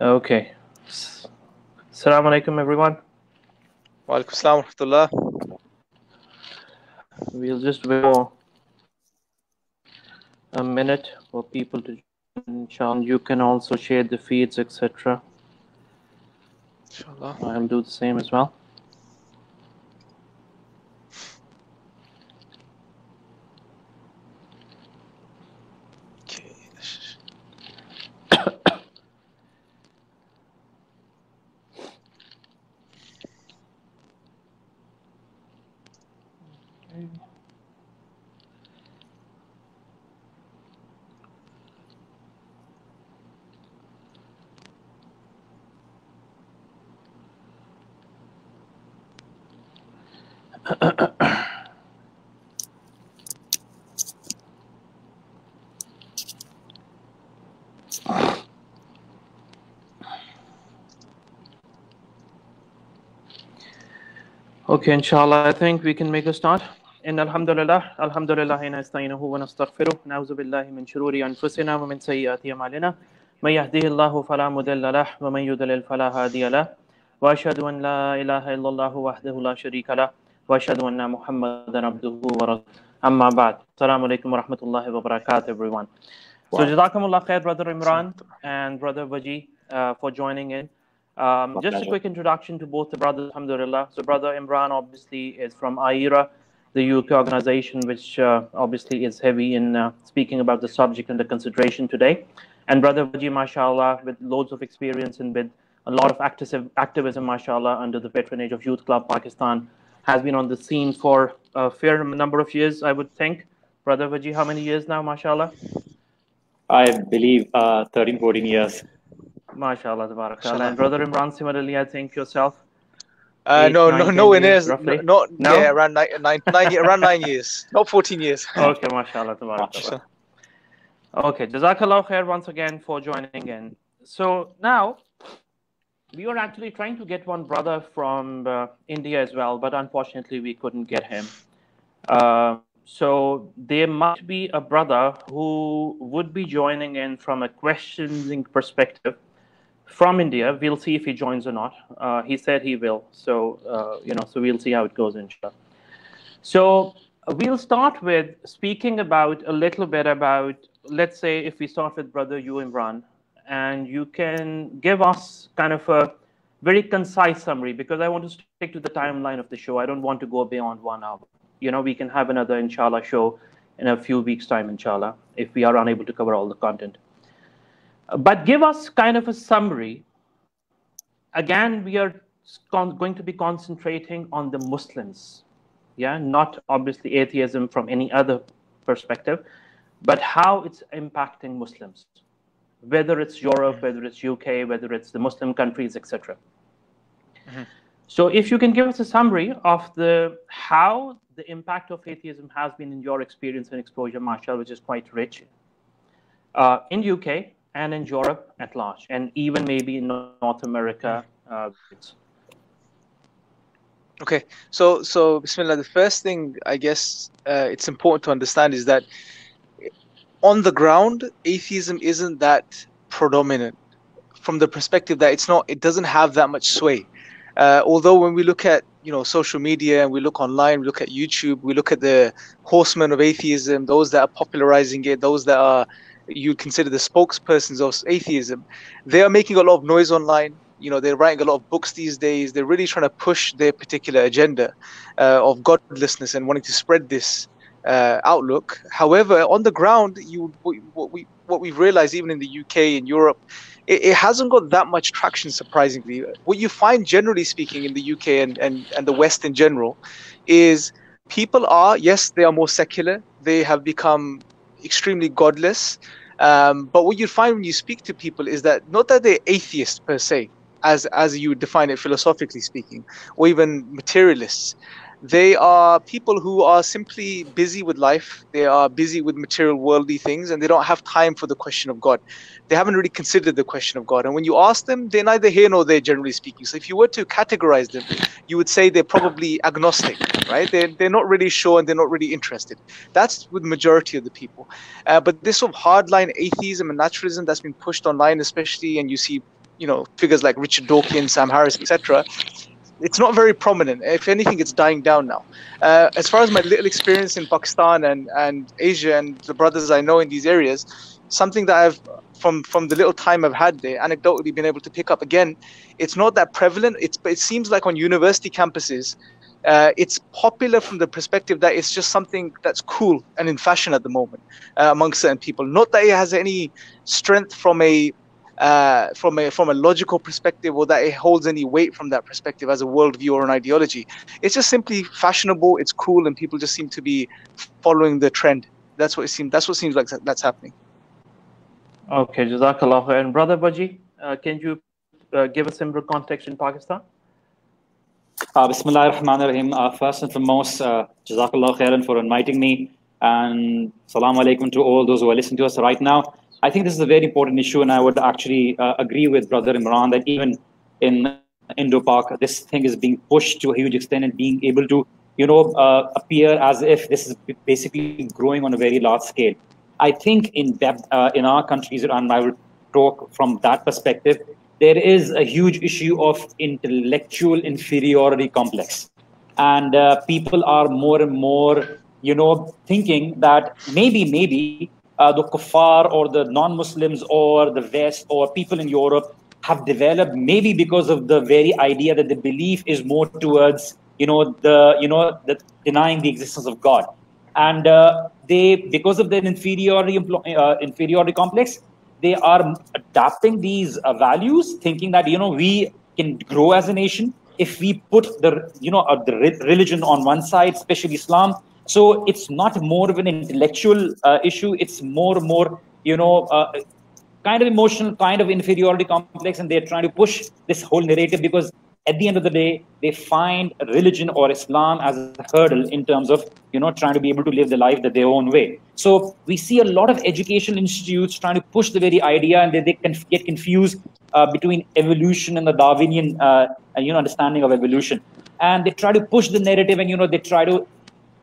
Okay. Assalamu alaikum, everyone. Wa alaikum assalam wa rahmatullah. We'll just wait for a minute for people to join. Inshallah, you can also share the feeds, etc. Inshallah. I'll do the same as well. Okay. Okay, inshallah, I think we can make a start. إن الحمد لله نستعينه ونستغفره نعوذ بالله من شرور أنفسنا ومن سيئات أعمالنا من يهده الله فلا مضل له ومن يضلل فلا هادي له وأشهد أن لا إله إلا الله وحده لا شريك له وأشهد أن محمدا عبده ورسوله أما بعد السلام عليكم ورحمة الله وبركاته everyone. So Jazakumullah khair, Brother Imran and Brother Waji, for joining in. Just a quick introduction to both the brothers, alhamdulillah. So Brother Imran obviously is from IYCI, the UK organization, which obviously is heavy in speaking about the subject under consideration today. And Brother Waji, mashallah, with loads of experience and with a lot of activism, mashallah, under the patronage of Youth Club Pakistan, has been on the scene for a fair number of years, I would think. Brother Waji, how many years now, mashallah? I believe 13, 14 years. MashaAllah, tabarakallah. And Brother Imran, similarly, I think yourself? Nowhere near, roughly? no? Yeah, around 9 years, not 14 years. Okay, mashallah, tabarakallah. Okay, Jazakallah khair once again for joining in. So now, we were actually trying to get one brother from India as well, but unfortunately we couldn't get him. So there might be a brother who would be joining in from a questioning perspective from India. We'll see if he joins or not. He said he will. So, so we'll see how it goes, inshallah. So we'll start with speaking about a little bit about, let's say if we start with Brother you, Imran, and you can give us kind of a very concise summary, because I want to stick to the timeline of the show. I don't want to go beyond 1 hour. We can have another, inshallah, show in a few weeks' time, inshallah, if we are unable to cover all the content. But give us kind of a summary. Again, we are going to be concentrating on the Muslims, not obviously atheism from any other perspective, but how it's impacting Muslims, whether it's Europe, whether it's UK, whether it's the Muslim countries, etc. So if you can give us a summary of how the impact of atheism has been in your experience and exposure, mashallah, which is quite rich, in UK and in Europe at large, and even maybe in North America. Okay, so Bismillah, the first thing I guess it's important to understand is that on the ground, atheism isn't that predominant from the perspective that it doesn't have that much sway. Although when we look at social media and we look online, we look at YouTube, we look at the horsemen of atheism, those that are popularizing it, those that are you consider the spokespersons of atheism, they are making a lot of noise online. They're writing a lot of books these days. They're really trying to push their particular agenda of godlessness and wanting to spread this outlook. However, on the ground, what we've realized even in the UK and Europe, it hasn't got that much traction, surprisingly. What you find, generally speaking, in the UK and the West in general, is people they are more secular. They have become extremely godless. But what you find when you speak to people is that not that they're atheists per se, as you would define it philosophically speaking, or even materialists. They are people who are simply busy with life. They are busy with material worldly things, and they don't have time for the question of God. They haven't really considered the question of God. And when you ask them, they're neither here nor there, generally speaking. So if you were to categorize them, you would say they're probably agnostic, right? They're not really sure and they're not really interested. That's with the majority of the people. But this sort of hardline atheism and naturalism that's been pushed online, especially, and you see figures like Richard Dawkins, Sam Harris, etc., it's not very prominent. If anything, it's dying down now. As far as my little experience in Pakistan and Asia and the brothers I know in these areas, something that I've from the little time I've had there, anecdotally been able to pick up again, it's not that prevalent. It seems like on university campuses, it's popular from the perspective that it's just something that's cool and in fashion at the moment among certain people. Not that it has any strength from a logical perspective, or that it holds any weight from that perspective as a worldview or an ideology. It's just simply fashionable, it's cool, and people just seem to be following the trend. That's what seems like that's happening. Okay, Jazakallah khair. And Brother Baji, can you give a similar context in Pakistan? Bismillah ar-Rahman ar-Rahim. First and foremost, Jazakallah khairan for inviting me, and Salaam alaikum to all those who are listening to us right now. I think this is a very important issue, and I would actually agree with Brother Imran that even in Indo-Pak, this thing is being pushed to a huge extent and being able to, appear as if this is basically growing on a very large scale. I think in our countries, and I will talk from that perspective, there is a huge issue of intellectual inferiority complex. And people are more and more, thinking that maybe the kuffar or the non-Muslims or the West or people in Europe have developed maybe because of the very idea that the belief is more towards, the denying the existence of God. And because of their inferiority complex, they are adapting these values, thinking that, we can grow as a nation if we put the religion on one side, especially Islam. So it's not more of an intellectual issue. It's more, kind of emotional, kind of inferiority complex. And they're trying to push this whole narrative because at the end of the day, they find religion or Islam as a hurdle in terms of, trying to be able to live their life their own way. So we see a lot of educational institutes trying to push the very idea, and they can get confused between evolution and the Darwinian, understanding of evolution. And they try to push the narrative, and, they try to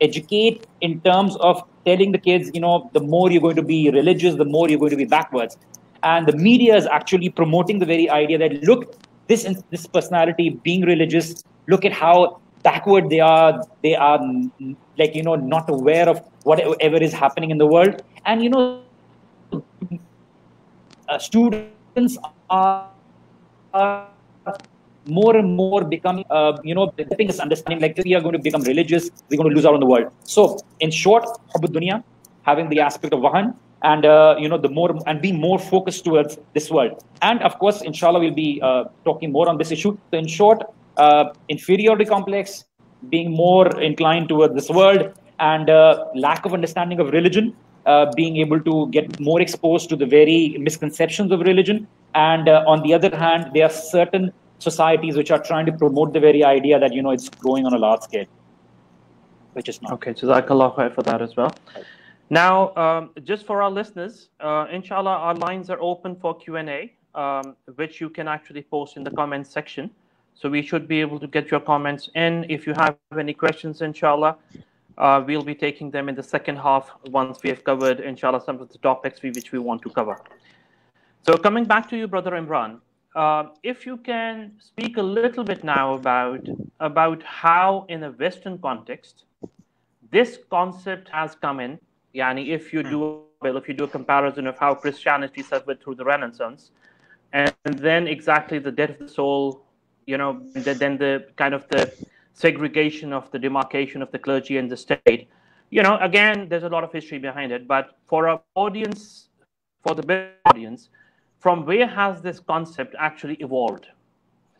educate in terms of telling the kids, the more you're going to be religious, the more you're going to be backwards. And the media is actually promoting the very idea that, look, this personality being religious, look at how backward they are. They are not aware of whatever is happening in the world. And, students are more and more becoming, developing this understanding, like we are going to become religious, we're going to lose out on the world. So, in short, Hubbud Dunya, having the aspect of Wahan, and be more focused towards this world. And of course, inshallah, we'll be talking more on this issue. So, in short, inferiority complex, being more inclined toward this world, and lack of understanding of religion, being able to get more exposed to the very misconceptions of religion. And on the other hand, there are certain societies which are trying to promote the very idea that, it's growing on a large scale, which is not. Okay, Jazakallah khair for that as well. Now, just for our listeners, inshallah, our lines are open for Q&A, which you can actually post in the comments section. So we should be able to get your comments in. If you have any questions, inshallah, we'll be taking them in the second half once we have covered, inshallah, some of the topics which we want to cover. So coming back to you, Brother Imran, if you can speak a little bit now about how in a Western context this concept has come in. Yani if you do a comparison of how Christianity suffered through the Renaissance, and then exactly the death of the soul, then the kind of the segregation of the demarcation of the clergy and the state. Again, there's a lot of history behind it, but for our audience, for the big audience, from where has this concept actually evolved?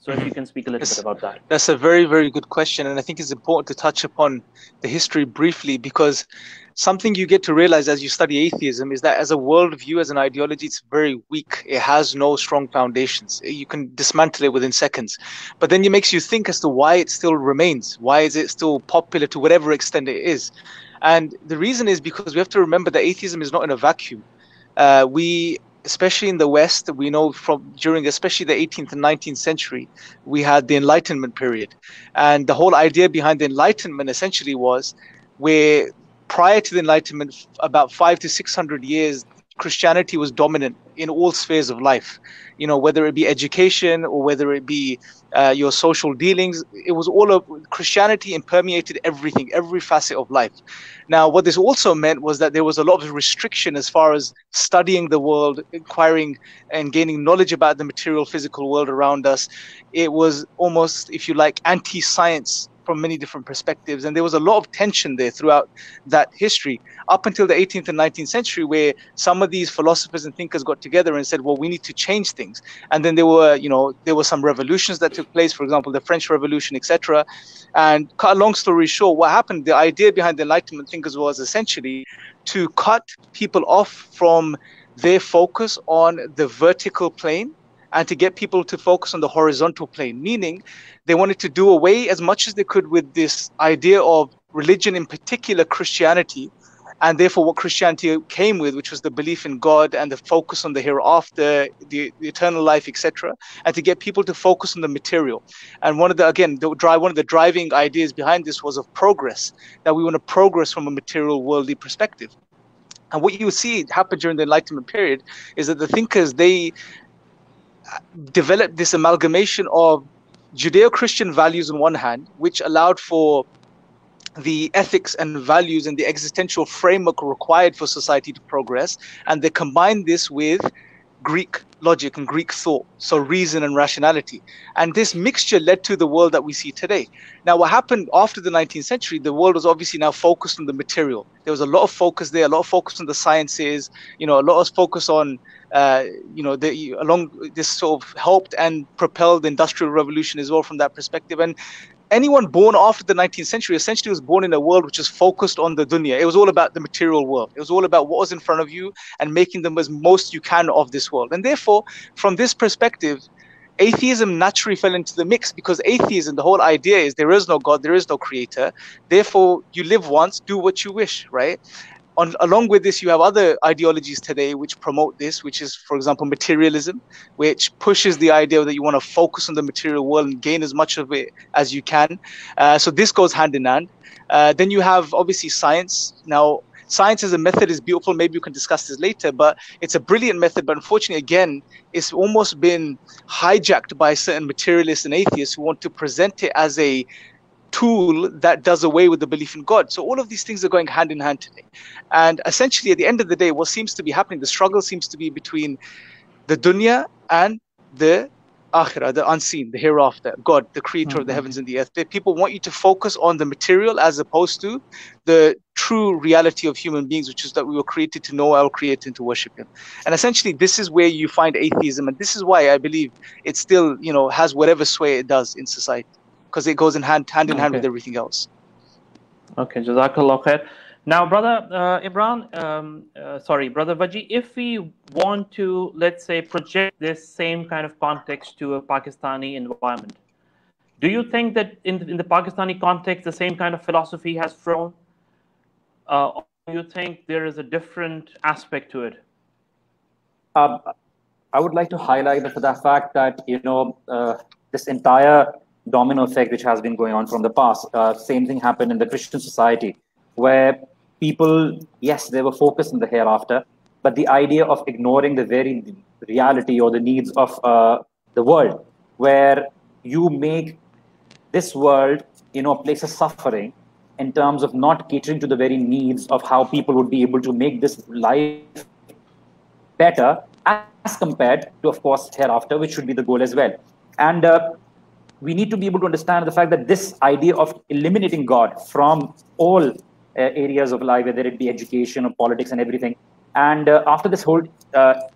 So if you can speak a little bit about that. That's a very, very good question. And I think it's important to touch upon the history briefly, because something you get to realize as you study atheism is that as a worldview, as an ideology, it's very weak. It has no strong foundations. You can dismantle it within seconds. But then it makes you think as to why it still remains. Why is it still popular to whatever extent it is? And the reason is because we have to remember that atheism is not in a vacuum. Especially in the West, we know from during especially the 18th and 19th century, we had the Enlightenment period. And the whole idea behind the Enlightenment essentially was where prior to the Enlightenment, about 500 to 600 years Christianity was dominant in all spheres of life, whether it be education or whether it be your social dealings. It was all of Christianity and permeated everything, every facet of life. Now, what this also meant was that there was a lot of restriction as far as studying the world, inquiring and gaining knowledge about the material, physical world around us. It was almost, if you like, anti-science from many different perspectives. And there was a lot of tension there throughout that history, up until the 18th and 19th century, where some of these philosophers and thinkers got together and said, well, we need to change things. And then there were some revolutions that took place, for example, the French Revolution, etc. And cut a long story short, what happened, the idea behind the Enlightenment thinkers was essentially to cut people off from their focus on the vertical plane and to get people to focus on the horizontal plane, meaning they wanted to do away as much as they could with this idea of religion, in particular Christianity, and therefore what Christianity came with, which was the belief in God and the focus on the hereafter, the eternal life, etc., and to get people to focus on the material. And one of the driving ideas behind this was of progress, that we want to progress from a material worldly perspective. And what you see happen during the Enlightenment period is that the thinkers, they developed this amalgamation of Judeo-Christian values on one hand, which allowed for the ethics and values and the existential framework required for society to progress, and they combined this with Greek logic and Greek thought, so reason and rationality. And this mixture led to the world that we see today. Now, what happened after the 19th century, the world was obviously now focused on the material. There was a lot of focus there, a lot of focus on the sciences, a lot of focus on, along this sort of helped and propelled the Industrial Revolution as well from that perspective. And anyone born after the 19th century essentially was born in a world which was focused on the dunya. It was all about the material world. It was all about what was in front of you and making them as most you can of this world. And therefore, from this perspective, atheism naturally fell into the mix, because atheism, the whole idea is there is no God, there is no creator. Therefore, you live once, do what you wish, right? Along with this, you have other ideologies today which promote this, which is, for example, materialism, which pushes the idea that you want to focus on the material world and gain as much of it as you can. So this goes hand in hand. Then you have, obviously, science. Now, science as a method is beautiful. Maybe you can discuss this later, but it's a brilliant method. But unfortunately, again, it's almost been hijacked by certain materialists and atheists who want to present it as a tool that does away with the belief in God. So all of these things are going hand in hand today. And essentially, at the end of the day, what seems to be happening, the struggle seems to be between the dunya and the akhirah, the unseen, the hereafter, God, the creator of the heavens and the earth. People want you to focus on the material as opposed to the true reality of human beings, which is that we were created to know our creator and to worship him. And essentially, this is where you find atheism. And this is why I believe it still, has whatever sway it does in society, because it goes hand in hand with everything else. Okay, Jazakallah khair. Now, Brother Brother Vaji, if we want to, let's say, project this same kind of context to a Pakistani environment, do you think that in the Pakistani context, the same kind of philosophy has thrown? Or do you think there is a different aspect to it? I would like to highlight the fact that, this entire domino effect which has been going on from the past, same thing happened in the Christian society, where people, yes, they were focused on the hereafter, but the idea of ignoring the very reality or the needs of the world, where you make this world, a place of suffering in terms of not catering to the very needs of how people would be able to make this life better as compared to, of course, hereafter, which should be the goal as well. And we need to be able to understand the fact that this idea of eliminating God from all areas of life, whether it be education or politics and everything. And after this whole,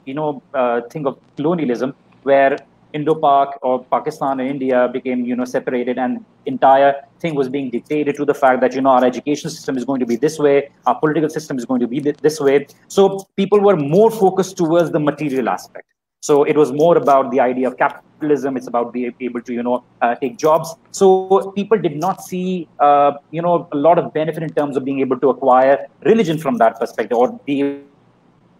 thing of colonialism, where Indo-Pak or Pakistan and India became, separated, and entire thing was being dictated to the fact that, our education system is going to be this way, our political system is going to be this way. So people were more focused towards the material aspect. So it was more about the idea of capitalism. It's about being able to, take jobs. So people did not see, a lot of benefit in terms of being able to acquire religion from that perspective, or be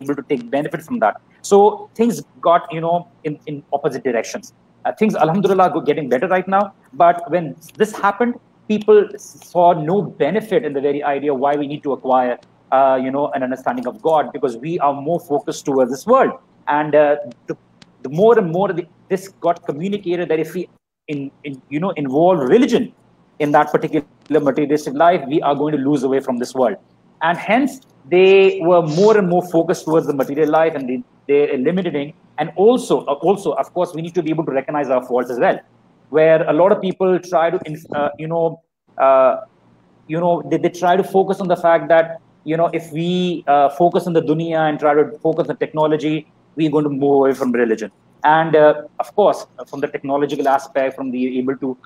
able to take benefit from that. So things got, in opposite directions. Things, alhamdulillah, are getting better right now. But when this happened, people saw no benefit in the very idea why we need to acquire an understanding of God, because we are more focused towards this world. And the more and more this got communicated, that if we involve religion in that particular materialistic life, we are going to lose away from this world. And hence, they were more and more focused towards the material life, and they're eliminating. And also, of course, we need to be able to recognize our faults as well, where a lot of people try to, they try to focus on the fact that, if we focus on the dunya and try to focus on technology, we're going to move away from religion. And of course, from the technological aspect, from the able to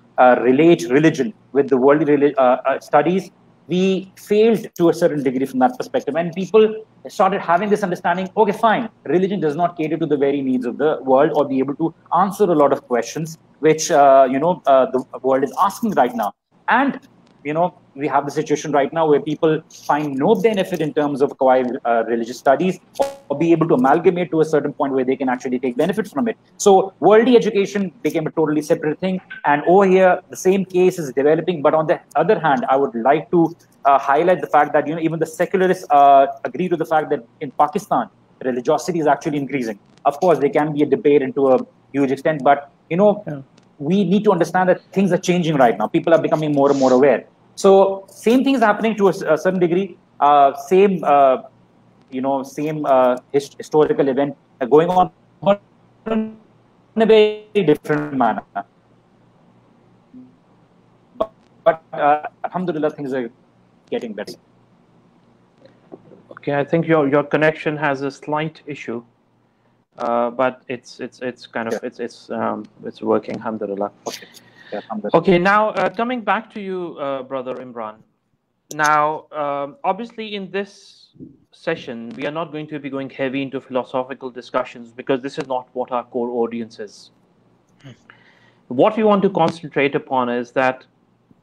relate religion with the worldly studies, we failed to a certain degree from that perspective. And people started having this understanding, okay, fine, religion does not cater to the very needs of the world, or be able to answer a lot of questions which the world is asking right now. And we have the situation right now where people find no benefit in terms of acquiring religious studies, or be able to amalgamate to a certain point where they can actually take benefit from it. So worldly education became a totally separate thing. And over here, the same case is developing. But on the other hand, I would like to highlight the fact that even the secularists agree to the fact that in Pakistan, religiosity is actually increasing. Of course, there can be a debate into a huge extent, but we need to understand that things are changing right now. People are becoming more and more aware. So same thing is happening to a certain degree. Same historical event going on in a very different manner. But alhamdulillah, things are getting better. Okay, I think your connection has a slight issue, but it's working, alhamdulillah. Okay. Yeah, alhamdulillah. Okay, now coming back to you, Brother Imran. Now, obviously, in this session, we are not going to be going heavy into philosophical discussions, because this is not what our core audience is. What we want to concentrate upon is that,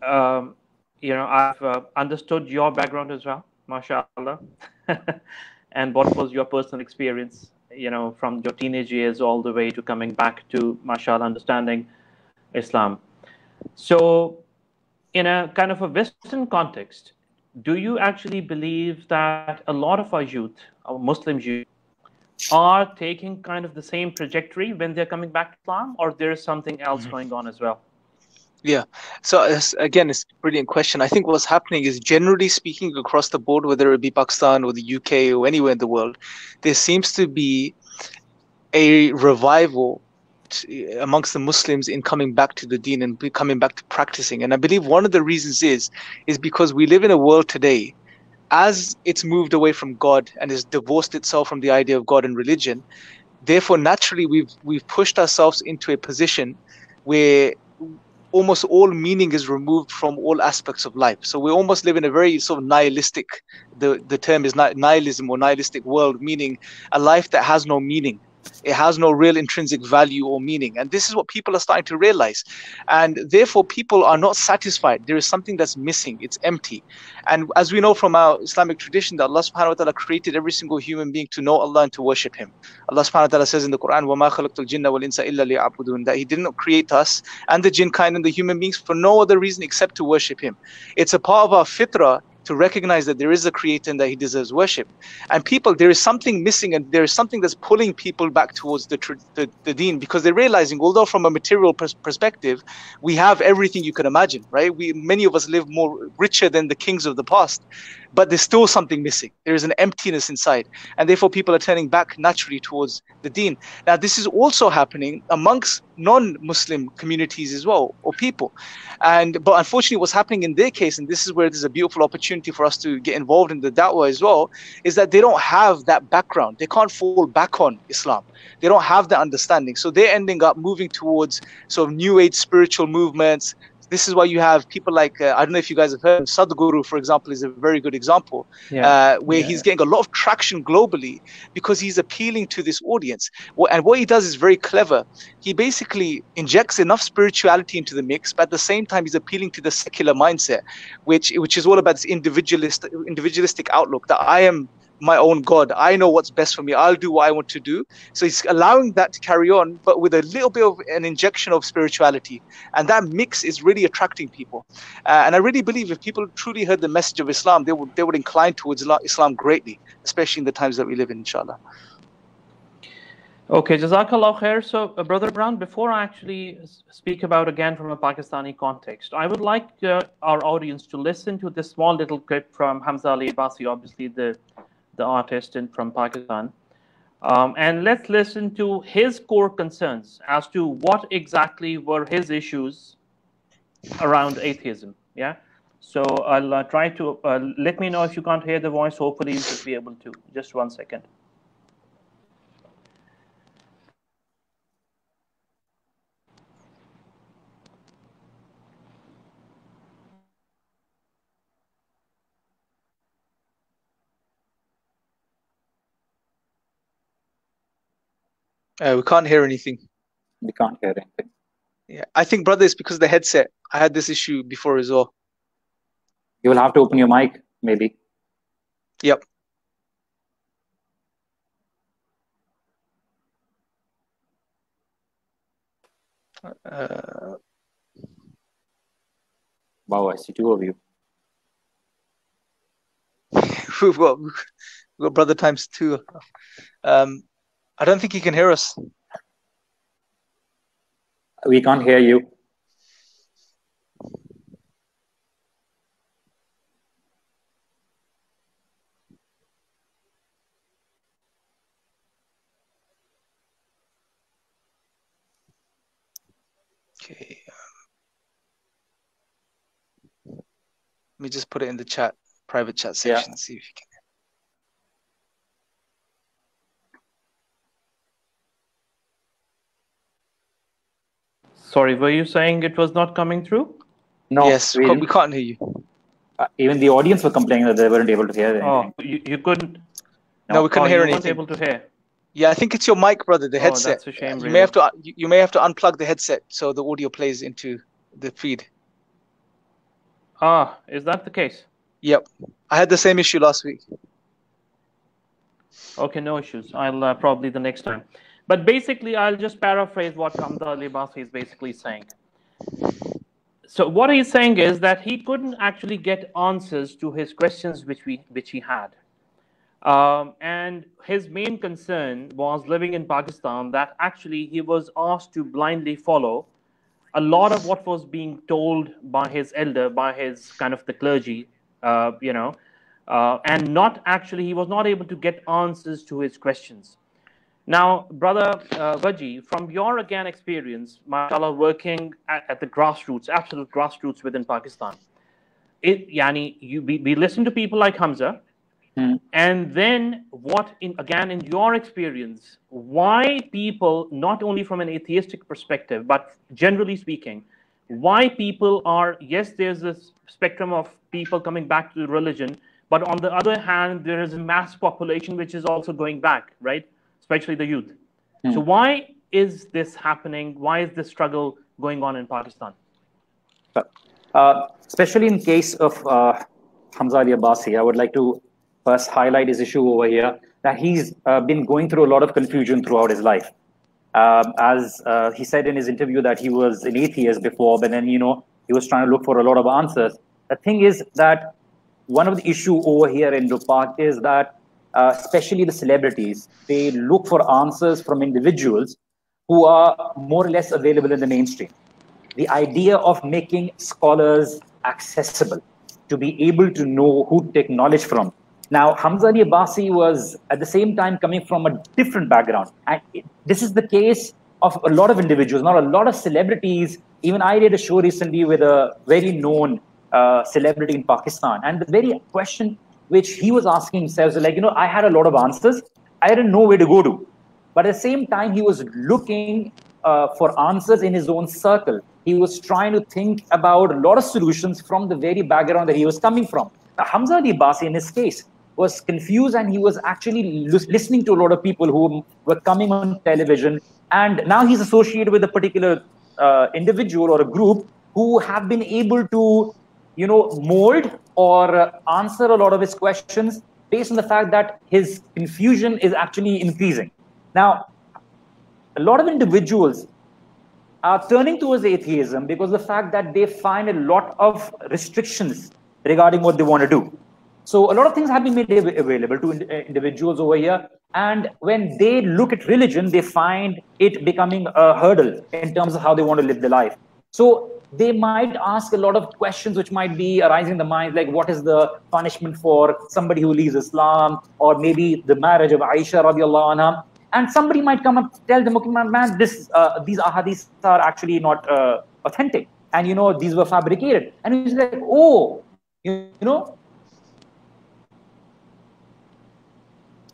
I've understood your background as well, mashallah, and what was your personal experience, from your teenage years all the way to coming back to, mashallah, understanding Islam. So, in a kind of a Western context, do you actually believe that a lot of our youth, our Muslim youth, are taking kind of the same trajectory when they're coming back to Islam, or there is something else going on as well? Yeah. So again, it's a brilliant question. I think what's happening is, generally speaking, across the board, whether it be Pakistan or the UK or anywhere in the world, there seems to be a revival amongst the Muslims in coming back to the deen and coming back to practicing. And I believe one of the reasons is because we live in a world today, as it's moved away from God and has divorced itself from the idea of God and religion. Therefore, naturally, we've pushed ourselves into a position where almost all meaning is removed from all aspects of life. So we almost live in a very sort of nihilistic, the term is nihilism or nihilistic world, meaning a life that has no meaning. It has no real intrinsic value or meaning. And this is what people are starting to realize. And therefore, people are not satisfied. There is something that's missing. It's empty. And as we know from our Islamic tradition, that Allah subhanahu wa ta'ala created every single human being to know Allah and to worship Him. Allah subhanahu wa ta'ala says in the Quran, وَمَا خَلَقْتُ الْجِنَّ وَالْإِنسَ إِلَّا لِيَعْبُدُونَ, that He did not create us and the jinn-kind and the human beings for no other reason except to worship Him. It's a part of our fitrah to recognize that there is a creator and that He deserves worship. And people, there is something missing, and there is something that's pulling people back towards the deen, because they're realizing, although from a material perspective, we have everything you can imagine, right? Many of us live more richer than the kings of the past, but there's still something missing. There is an emptiness inside, and therefore people are turning back naturally towards the deen. Now, this is also happening amongst non-Muslim communities as well, or people. But unfortunately, what's happening in their case, and this is where there's a beautiful opportunity for us to get involved in the da'wah as well, is that they don't have that background. They can't fall back on Islam. They don't have that understanding. So they're ending up moving towards sort of new age spiritual movements. This is why you have people like, I don't know if you guys have heard, Sadhguru, for example, is a very good example, where he's getting a lot of traction globally because he's appealing to this audience. And what he does is very clever. He basically injects enough spirituality into the mix, but at the same time, he's appealing to the secular mindset, which is all about this individualistic outlook, that I am my own God. I know what's best for me. I'll do what I want to do. So he's allowing that to carry on, but with a little bit of an injection of spirituality. And that mix is really attracting people. And I really believe if people truly heard the message of Islam, they would incline towards Islam greatly, especially in the times that we live in, inshallah. Okay, Jazakallah khair. So, Brother Brown, before I actually speak about again from a Pakistani context, I would like our audience to listen to this small little clip from Hamza Ali Abbasi, obviously the artist from Pakistan. And let's listen to his core concerns as to what exactly were his issues around atheism. Yeah. So I'll try to, let me know if you can't hear the voice. Hopefully you should be able to. Just 1 second. We can't hear anything. We can't hear anything. Yeah, I think, brother, it's because of the headset. I had this issue before as well. You will have to open your mic, maybe. Yep. Wow, I see two of you. we've got brother times two. I don't think he can hear us. We can't hear you. Okay. Let me just put it in the chat, private chat section, Yeah. see if you can. Sorry, were you saying it was not coming through? No. Yes, we can't hear you. Even the audience were complaining that they weren't able to hear anything. Oh, you couldn't? No, we couldn't hear you anything. weren't able to hear? Yeah, I think it's your mic, brother, the headset. That's a shame, You really. may have to unplug the headset so the audio plays into the feed. Ah, is that the case? Yep. I had the same issue last week. Okay, no issues. I'll probably the next time. But basically, I'll just paraphrase what Hamza Ali Abbasi is basically saying. So what he's saying is that he couldn't actually get answers to his questions which he had. And his main concern was living in Pakistan, that actually he was asked to blindly follow a lot of what was being told by his elder, by his kind of the clergy, and not actually, he was not able to get answers to his questions. Now, Brother Vaji, from your again experience, mashallah, working at the grassroots, absolute grassroots within Pakistan, we listen to people like Hamza, and then in your experience, why people, not only from an atheistic perspective, but generally speaking, why people are, yes, there's this spectrum of people coming back to religion, but on the other hand, there is a mass population which is also going back, right? Especially the youth. So why is this happening? Why is this struggle going on in Pakistan? Especially in case of Hamza Ali Abbasi, I would like to first highlight his issue over here, that he's been going through a lot of confusion throughout his life. As he said in his interview that he was an atheist before, but then, he was trying to look for a lot of answers. The thing is that one of the issue over here in Lupak is that especially the celebrities, they look for answers from individuals who are more or less available in the mainstream. The idea of making scholars accessible, to be able to know who to take knowledge from. Now, Hamza Ali Abbasi was at the same time coming from a different background. And this is the case of a lot of individuals, not a lot of celebrities. Even I did a show recently with a very known celebrity in Pakistan. And the very question which he was asking himself, I had a lot of answers. I didn't know where to go to. But at the same time, he was looking for answers in his own circle. He was trying to think about a lot of solutions from the very background that he was coming from. Now, Hamza Ali Abbasi, in his case, was confused, and he was actually listening to a lot of people who were coming on television. And now he's associated with a particular individual or a group who have been able to, mold or answer a lot of his questions based on the fact that his confusion is actually increasing. Now, a lot of individuals are turning towards atheism because of the fact that they find a lot of restrictions regarding what they want to do. So a lot of things have been made available to individuals over here. And when they look at religion, they find it becoming a hurdle in terms of how they want to live their life. So they might ask a lot of questions which might be arising in the mind, like what is the punishment for somebody who leaves Islam, or maybe the marriage of Aisha radiallahu anha. And somebody might come up, tell them, okay, man, these ahadiths are actually not authentic. And, these were fabricated. And he's like, oh,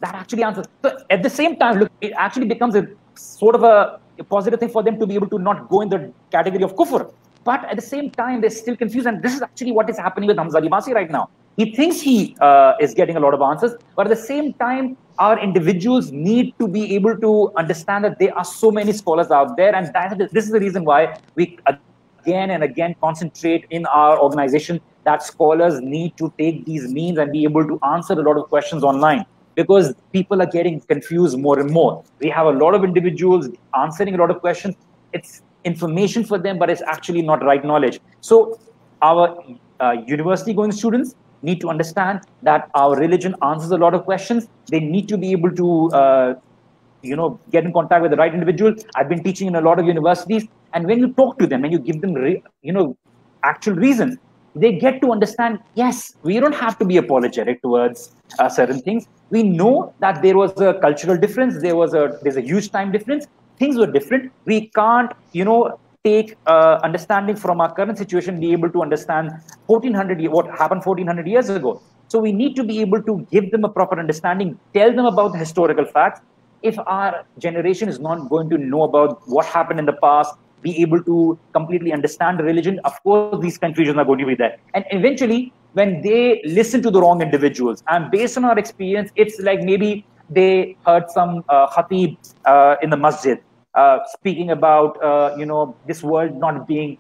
that actually answers. So at the same time, look, it actually becomes a sort of a positive thing for them to be able to not go in the category of kufr. But at the same time, they're still confused. And this is actually what is happening with Hamza Libasi right now. He thinks he is getting a lot of answers. But at the same time, our individuals need to be able to understand that there are so many scholars out there. And this is the reason why we again and again concentrate in our organization that scholars need to take these means and be able to answer a lot of questions online. Because people are getting confused more and more. We have a lot of individuals answering a lot of questions. It's information for them, but it's actually not right knowledge. So our university-going students need to understand that our religion answers a lot of questions. They need to be able to, get in contact with the right individual. I've been teaching in a lot of universities, and when you talk to them and you give them, actual reasons, they get to understand, yes, we don't have to be apologetic towards certain things. We know that there was a cultural difference. There's a huge time difference. Things were different. We can't, take understanding from our current situation, be able to understand what happened 1400 years ago. So we need to be able to give them a proper understanding, tell them about the historical facts. If our generation is not going to know about what happened in the past, be able to completely understand the religion, of course, these confusions are going to be there. And eventually, when they listen to the wrong individuals, and based on our experience, it's like maybe they heard some khatib in the masjid speaking about, this world not being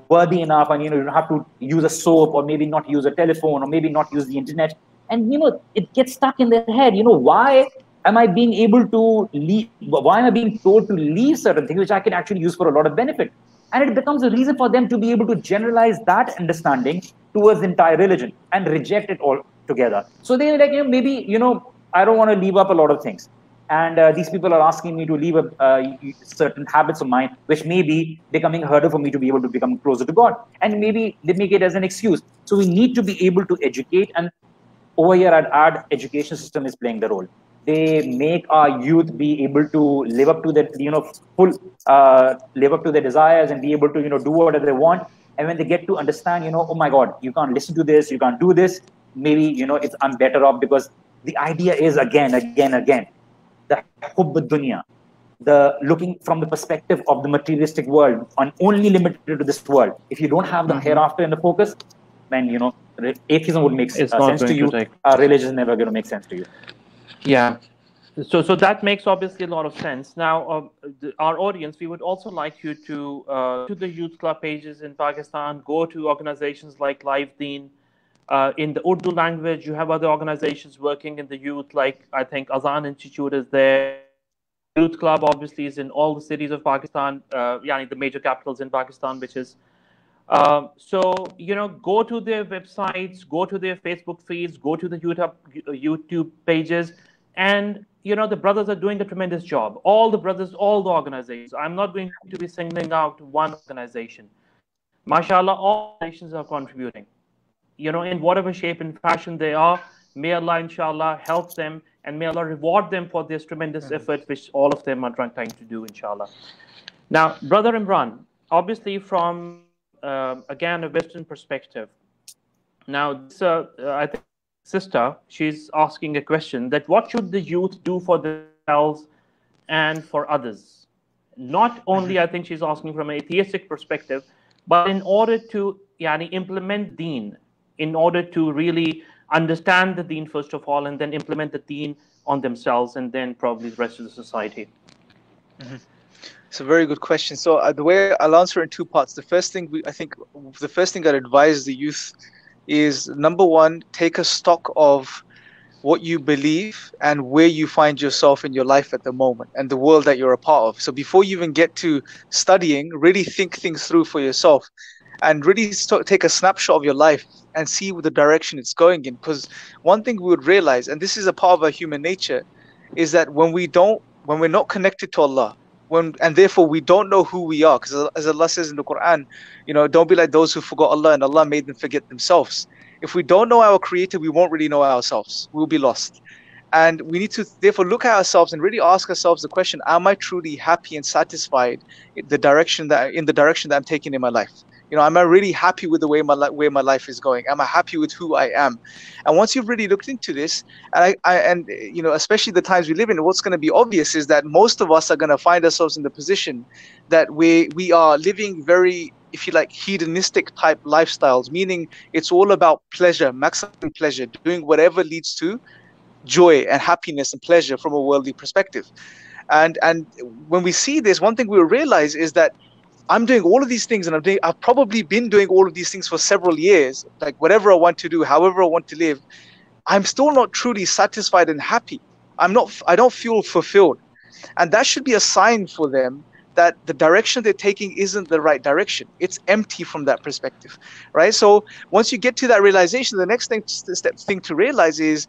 worthy enough, and, you have to use a soap, or maybe not use a telephone, or maybe not use the internet. And, it gets stuck in their head. Why am I being able to leave? Why am I being told to leave certain things which I can actually use for a lot of benefit? And it becomes a reason for them to be able to generalize that understanding towards the entire religion and reject it all together. So they're like, maybe, I don't want to leave up a lot of things. And these people are asking me to leave certain habits of mine, which may be becoming harder for me to be able to become closer to God. And maybe they make it as an excuse. So we need to be able to educate. And over here at AD, education system is playing the role. They make our youth be able to live up to their, live up to their desires and be able to, do whatever they want. And when they get to understand, oh my God, you can't listen to this, you can't do this. Maybe, I'm better off, because the idea is again, the hubb dunya, the looking from the perspective of the materialistic world, and only limited to this world. If you don't have the hereafter in the focus, then, atheism would make sense to you. Religion is never going to make sense to you. Yeah. So that makes obviously a lot of sense. Now, our audience, we would also like you to the youth club pages in Pakistan, go to organizations like Live Deen. In the Urdu language, you have other organizations working in the youth, like I think Azan Institute is there. Youth club obviously is in all the cities of Pakistan, the major capitals in Pakistan, which is. So, go to their websites, go to their Facebook feeds, go to the YouTube pages. And, the brothers are doing a tremendous job. All the brothers, all the organizations. I'm not going to be singling out one organization. MashaAllah, all organizations are contributing. In whatever shape and fashion they are, may Allah, inshallah, help them, and may Allah reward them for this tremendous effort, which all of them are trying to do, inshallah. Now, Brother Imran, obviously from, again, a Western perspective. Now, this, I think, sister, she's asking a question that what should the youth do for themselves and for others? Not only, I think she's asking from an atheistic perspective, but in order to implement deen, in order to really understand the deen first of all, and then implement the deen on themselves, and then probably the rest of the society. It's a very good question. So the way I'll answer in two parts. The first thing I'd advise the youth is, number one, take a stock of what you believe, and where you find yourself in your life at the moment and the world that you're a part of. So before you even get to studying, really think things through for yourself and really take a snapshot of your life and see the direction it's going in. Because one thing we would realize, and this is a part of our human nature, is that when we're not connected to Allah, and therefore we don't know who we are, because as Allah says in the Quran, don't be like those who forgot Allah and Allah made them forget themselves. If we don't know our Creator, we won't really know ourselves. We'll be lost. And we need to therefore look at ourselves and really ask ourselves the question: am I truly happy and satisfied in the direction that I'm taking in my life? Am I really happy with the way where my life is going? Am I happy with who I am? And once you've really looked into this, and especially the times we live in, what's going to be obvious is that most of us are going to find ourselves in the position that we are living very, if you like, hedonistic type lifestyles, meaning it's all about pleasure, maximum pleasure, doing whatever leads to joy and happiness and pleasure from a worldly perspective. And when we see this, one thing we'll realize is that I'm doing all of these things, and I've probably been doing all of these things for several years, like whatever I want to do, however I want to live. I'm still not truly satisfied and happy. I don't feel fulfilled. And that should be a sign for them that the direction they're taking isn't the right direction. It's empty from that perspective, right? So once you get to that realization, the next thing to realize is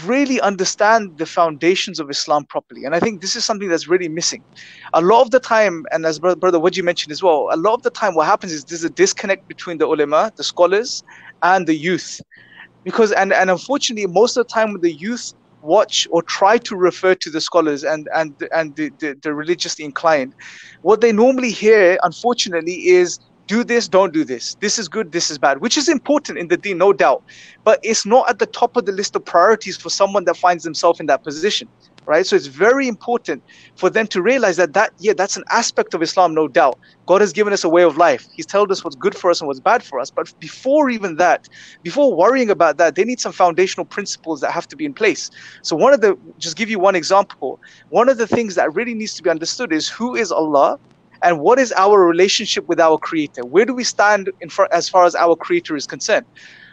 really understand the foundations of Islam properly. And I think this is something that's really missing. A lot of the time, and as Brother Waji mentioned as well, a lot of the time what happens is there's a disconnect between the ulama, the scholars, and the youth. Because, and unfortunately, most of the time when the youth watch or try to refer to the scholars and the religiously inclined, what they normally hear, unfortunately, is do this, don't do this. This is good, this is bad, which is important in the deen, no doubt. But it's not at the top of the list of priorities for someone that finds themselves in that position, right? So it's very important for them to realize that's an aspect of Islam, no doubt. God has given us a way of life. He's told us what's good for us and what's bad for us. But before even that, before worrying about that, they need some foundational principles that have to be in place. So just give you one example, one of the things that really needs to be understood is who is Allah, and what is our relationship with our Creator? Where do we stand as far as our Creator is concerned?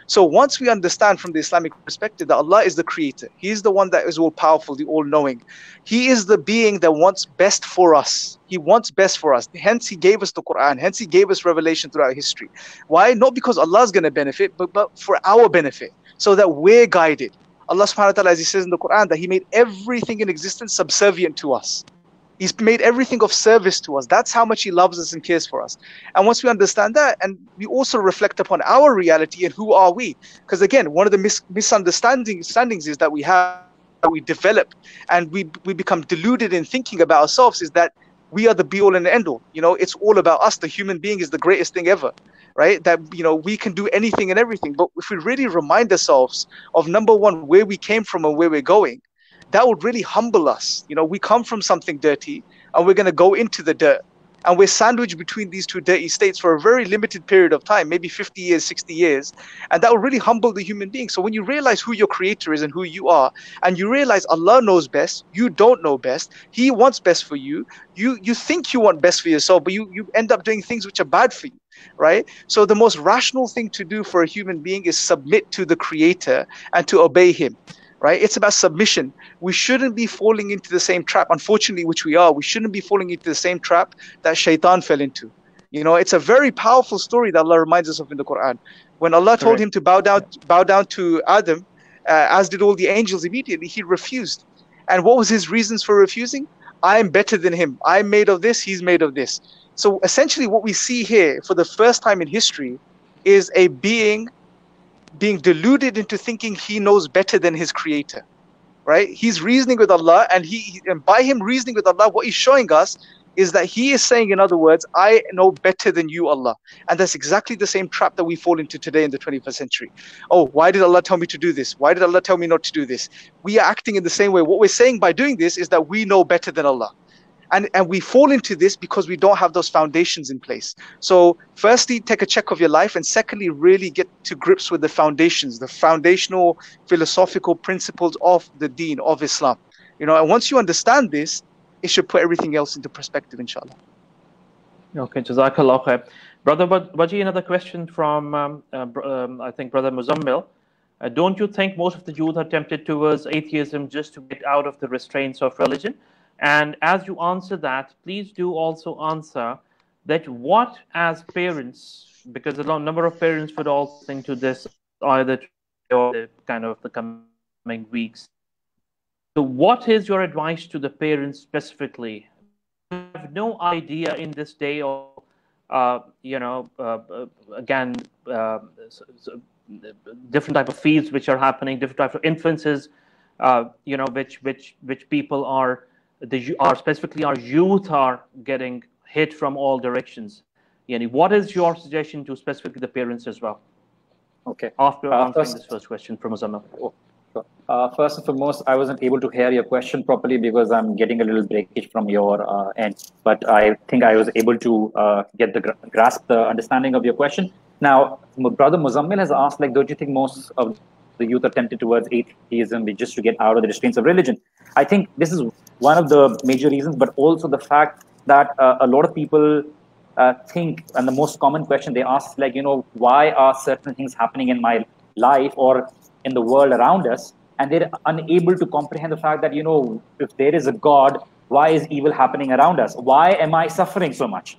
So once we understand from the Islamic perspective that Allah is the Creator, He is the one that is all-powerful, the all-knowing. He is the being that wants best for us. He wants best for us. Hence, He gave us the Quran. Hence, He gave us revelation throughout history. Why? Not because Allah is going to benefit, but for our benefit, so that we're guided. Allah subhanahu wa ta'ala, as He says in the Quran, that He made everything in existence subservient to us. He's made everything of service to us. That's how much He loves us and cares for us. And once we understand that, and we also reflect upon our reality and who are we, because again, one of the misunderstandings is that we develop and we become deluded in thinking about ourselves is that we are the be all and end all. It's all about us. The human being is the greatest thing ever, right? That, we can do anything and everything. But if we really remind ourselves of, number one, where we came from and where we're going, that would really humble us. We come from something dirty and we're going to go into the dirt. And we're sandwiched between these two dirty states for a very limited period of time, maybe 50 years, 60 years. And that will really humble the human being. So when you realize who your Creator is and who you are, and you realize Allah knows best, you don't know best, He wants best for you, you think you want best for yourself, but you end up doing things which are bad for you, right? So the most rational thing to do for a human being is submit to the Creator and to obey Him. Right? It's about submission. We shouldn't be falling into the same trap, unfortunately, which we are. We shouldn't be falling into the same trap that Shaitan fell into. It's a very powerful story that Allah reminds us of in the Quran. When Allah told him to bow down to Adam, as did all the angels immediately, he refused. And what was his reasons for refusing? I am better than him. I'm made of this, he's made of this. So essentially what we see here for the first time in history is a being deluded into thinking he knows better than his Creator, right? He's reasoning with Allah, and by him reasoning with Allah, what he's showing us is that he is saying, in other words, I know better than you, Allah. And that's exactly the same trap that we fall into today in the 21st century. Oh, why did Allah tell me to do this? Why did Allah tell me not to do this? We are acting in the same way. What we're saying by doing this is that we know better than Allah. And we fall into this because we don't have those foundations in place. So firstly, take a check of your life. And secondly, really get to grips with the foundations, the foundational philosophical principles of the deen, of Islam. And once you understand this, it should put everything else into perspective, inshallah. Okay, Jazakallah khair. Brother Waji, another question from, I think, Brother Muzammil. Don't you think most of the youth are tempted towards atheism just to get out of the restraints of religion? And as you answer that, please do also answer that what, as parents, because a number of parents would also listen to this either today or the coming weeks. So, what is your advice to the parents specifically? Because we have no idea in this day of, again, different type of feeds which are happening, different types of influences, which people are specifically our youth are getting hit from all directions. Yani, what is your suggestion to specifically the parents as well? Okay. After answering this first question from Muzammil. First and foremost, I wasn't able to hear your question properly because I'm getting a little breakage from your end. But I think I was able to get the grasp the understanding of your question. Now, Brother Muzammil has asked, like, don't you think most of the youth are tempted towards atheism just to get out of the restraints of religion? I think this is one of the major reasons, but also the fact that a lot of people think, and the most common question they ask, like, why are certain things happening in my life or in the world around us? And they're unable to comprehend the fact that, if there is a God, why is evil happening around us? Why am I suffering so much?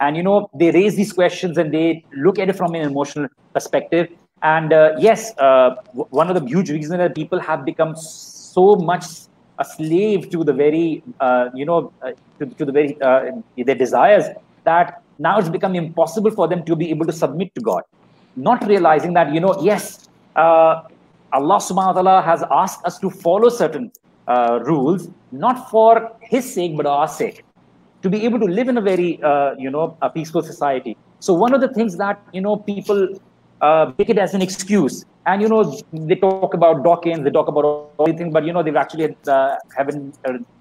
And, they raise these questions and they look at it from an emotional perspective. And yes, one of the huge reasons that people have become so much a slave to the very, to the very, their desires, that now it's become impossible for them to be able to submit to God. Not realizing that, yes, Allah subhanahu wa ta'ala has asked us to follow certain rules, not for His sake, but our sake, to be able to live in a very, a peaceful society. So one of the things that, people take it as an excuse. And, they talk about Dawkins, they talk about everything, but, they've actually haven't,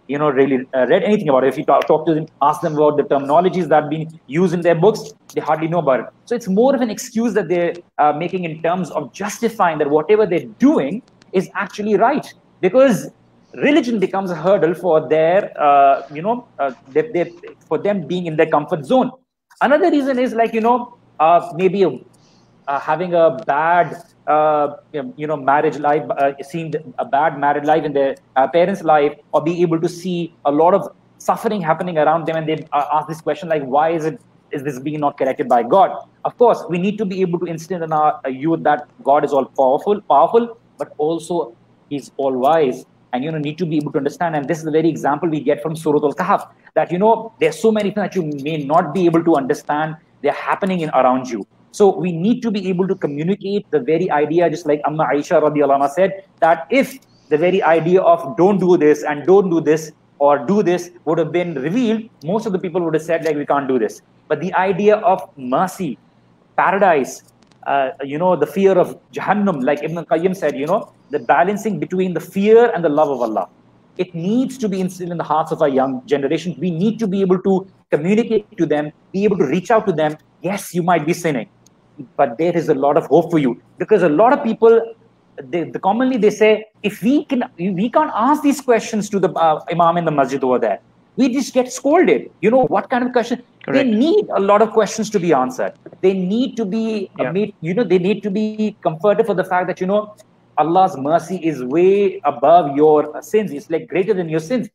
really read anything about it. If you talk to them, ask them about the terminologies that have been used in their books, they hardly know about it. So it's more of an excuse that they're making in terms of justifying that whatever they're doing is actually right. Because religion becomes a hurdle for their, for them being in their comfort zone. Another reason is like, maybe having a bad, marriage life, seeing a bad married life in their parents' life, or being able to see a lot of suffering happening around them, and they ask this question like, why is this being not corrected by God? Of course, we need to be able to instill in our youth that God is all powerful, but also He's all wise. And need to be able to understand, and this is the very example we get from Surah Al-Kahf, that there's so many things that you may not be able to understand, they're happening around you. So we need to be able to communicate the very idea, just like Amma Aisha radiallahu anha said, that if the very idea of don't do this and don't do this or do this would have been revealed, most of the people would have said like, we can't do this. But the idea of mercy, paradise, the fear of Jahannam, like Ibn Qayyim said, the balancing between the fear and the love of Allah. It needs to be instilled in the hearts of our young generation. We need to be able to communicate to them, be able to reach out to them. Yes, you might be sinning, but there is a lot of hope for you. Because a lot of people, commonly they say, if we can't ask these questions to the Imam in the masjid over there, we just get scolded. What kind of question? Correct. They need a lot of questions to be answered. They need to be made, they need to be comforted for the fact that, Allah's mercy is way above your sins. It's like greater than your sins.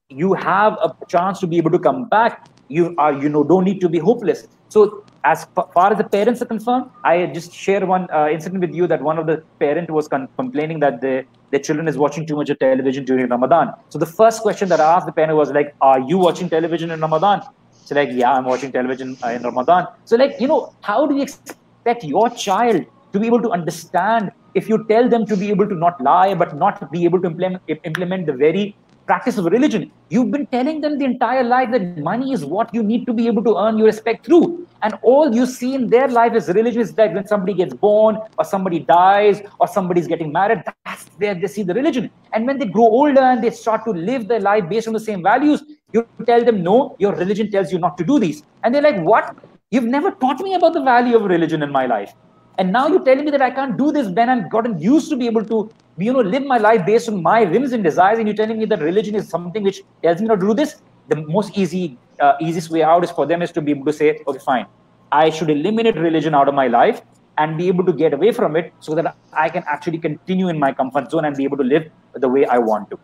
You have a chance to be able to come back. You don't need to be hopeless. So as far as the parents are concerned, I just share one incident with you that one of the parent was complaining that their children is watching too much of television during Ramadan. So the first question that I asked the parent was like, are you watching television in Ramadan? So like, yeah, I'm watching television in Ramadan. So like, how do you expect your child to be able to understand if you tell them to be able to not lie, but not be able to implement the very practice of religion? You've been telling them the entire life that money is what you need to be able to earn your respect through. And all you see in their life as religion is that when somebody gets born or somebody dies or somebody's getting married, that's where they see the religion. And when they grow older and they start to live their life based on the same values, you tell them, no, your religion tells you not to do these. And they're like, what? You've never taught me about the value of religion in my life. And now you're telling me that I can't do this when I've gotten used to be able to, live my life based on my whims and desires, and you're telling me that religion is something which tells me not to do this. The most easiest way out is for them is to be able to say, okay, fine, I should eliminate religion out of my life. and be able to get away from it so that I can actually continue in my comfort zone and be able to live the way I want to.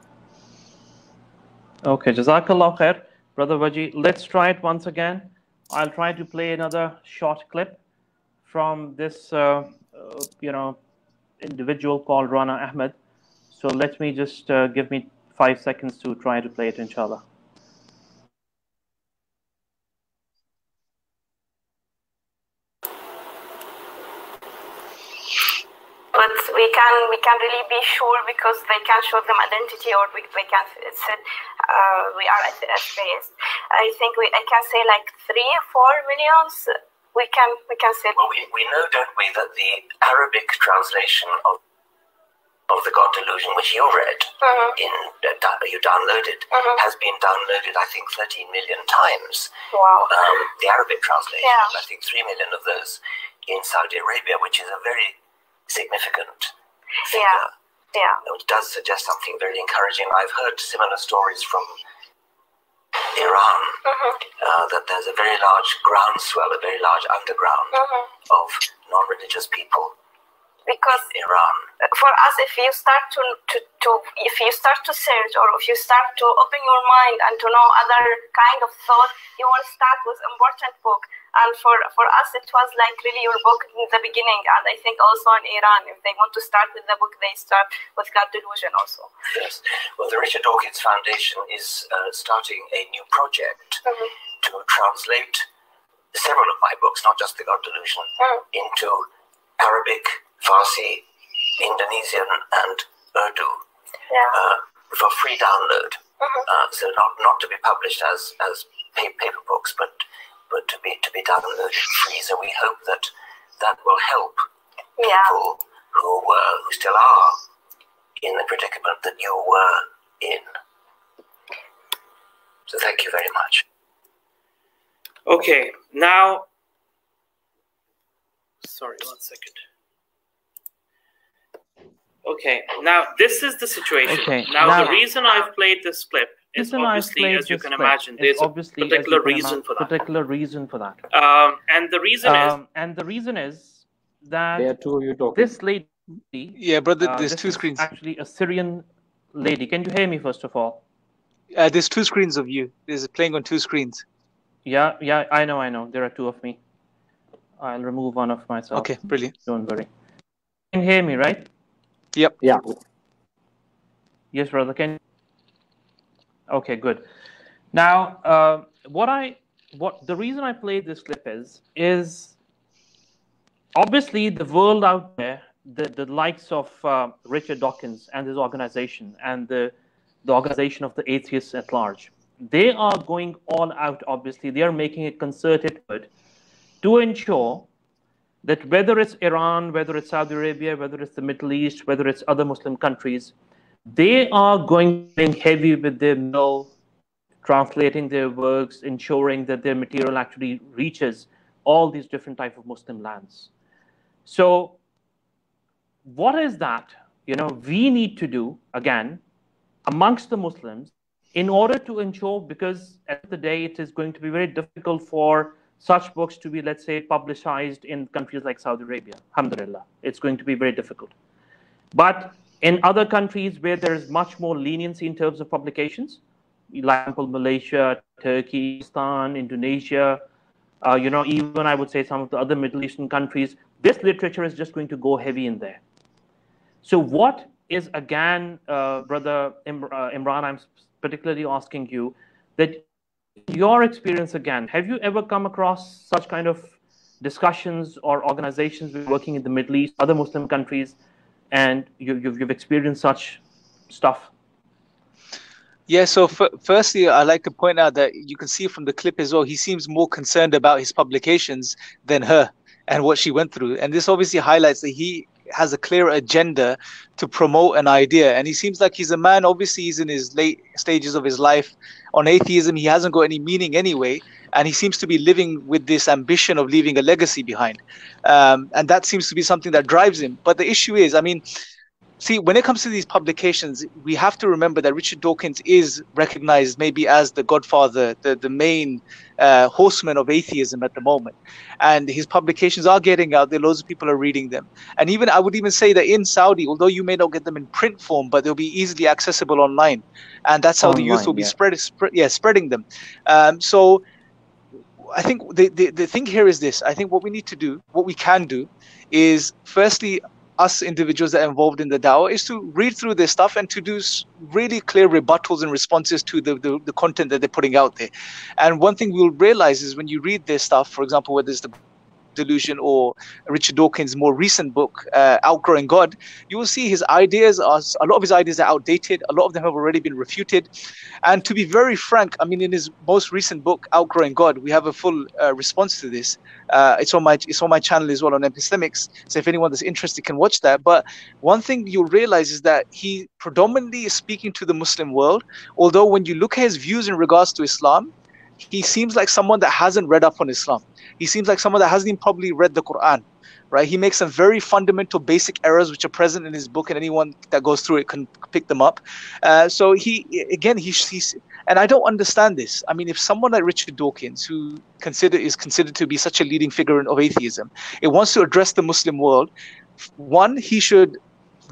Okay, Jazakallah khair. Brother Waji, let's try it once again. I'll try to play another short clip from this, individual called Rana Ahmed. So let me just give me 5 seconds to try to play it, inshallah. But we can really be sure because they can show them identity, or we can say we are atheists. I think I can say like 3 or 4 millions. We can say. Well, we know, don't we, that the Arabic translation of the God Delusion, which you read, you downloaded, has been downloaded, I think, 13 million times. Wow. The Arabic translation, Yeah. I think 3 million of those in Saudi Arabia, which is a very significant figure. Yeah. It does suggest something very encouraging. I've heard similar stories from Iran, that there's a very large groundswell, a very large underground of non-religious people Because in Iran. for us, if you start to search, or if you start to open your mind and to know other kind of thought, you will start with important book. And for us, it was like really your book in the beginning. And I think also in Iran, if they want to start with the book, they start with God Delusion also. Yes. Well, the Richard Dawkins Foundation is starting a new project to translate several of my books, not just the God Delusion, into Arabic, Farsi, Indonesian, and Urdu for free download. So not to be published as paper books, but to be downloaded free. So we hope that will help people who still are in the predicament that you were in. So thank you very much. Okay, now, sorry, 1 second. Okay, now this is the situation. Okay, now the reason I've played this clip is obviously, as you can imagine, there's a particular reason for that. And the reason is that There are two of you talking. this lady, Yeah, brother, there's this 2 is screens. actually a Syrian lady. Can you hear me first of all? There's 2 screens of you. There's playing on 2 screens. Yeah, I know. There are 2 of me. I'll remove one of myself. Okay, brilliant. Don't worry. You can hear me, right? Yep. Yeah. Yes, brother. Okay, good. Now, the reason I played this clip is obviously the world out there, the likes of Richard Dawkins and his organization, and the organization of the atheists at large, they are going all out. Obviously, they are making a concerted effort to ensure that whether it's Iran, whether it's Saudi Arabia, whether it's the Middle East, whether it's other Muslim countries, they are going heavy with their mill, translating their works, ensuring that their material actually reaches all these different types of Muslim lands. So what is that, we need to do, again, amongst the Muslims, in order to ensure, because at the end of the day, it is going to be very difficult for such books to be, let's say, publicized in countries like Saudi Arabia. Alhamdulillah. It's going to be very difficult. But in other countries where there is much more leniency in terms of publications, like example, Malaysia, Turkey, Pakistan, Indonesia, even I would say some of the other Middle Eastern countries, this literature is just going to go heavy in there. So what is, again, Brother Imran, I'm particularly asking you, that your experience again, have you ever come across such kind of discussions or organizations working in the Middle East, other Muslim countries, and you've experienced such stuff? Yeah, so firstly, I'd like to point out that you can see from the clip as well, he seems more concerned about his publications than her and what she went through. And this obviously highlights that he has a clear agenda to promote an idea. And he seems like he's a man, obviously he's in his late stages of his life. On atheism, he hasn't got any meaning anyway. And he seems to be living with this ambition of leaving a legacy behind. And that seems to be something that drives him. But the issue is, see, when it comes to these publications, we have to remember that Richard Dawkins is recognized maybe as the godfather, the main horseman of atheism at the moment. And his publications are getting out there. Loads of people are reading them. And even I would even say that in Saudi, although you may not get them in print form, but they'll be easily accessible online. And that's how the youth will be spreading them. So I think the thing here is this. I think what we need to do, what we can do, is firstly, us individuals that are involved in the dawah, is to read through this stuff and to do really clear rebuttals and responses to the content that they're putting out there. And one thing we'll realize is when you read this stuff, for example, whether it's the Delusion or Richard Dawkins' more recent book, Outgrowing God, you will see his ideas a lot of his ideas are outdated. A lot of them have already been refuted. And to be very frank, I mean, in his most recent book, Outgrowing God, we have a full response to this. It's on my channel as well on Epistemics. So if anyone that's interested can watch that. But one thing you'll realize is that he predominantly is speaking to the Muslim world. Although when you look at his views in regards to Islam, he seems like someone that hasn't read up on Islam. He seems like someone that hasn't even probably read the Quran, right? He makes some very fundamental basic errors which are present in his book, and anyone that goes through it can pick them up. So he's, and I don't understand this. I mean, if someone like Richard Dawkins, who is considered to be such a leading figure of atheism, it wants to address the Muslim world, one, he should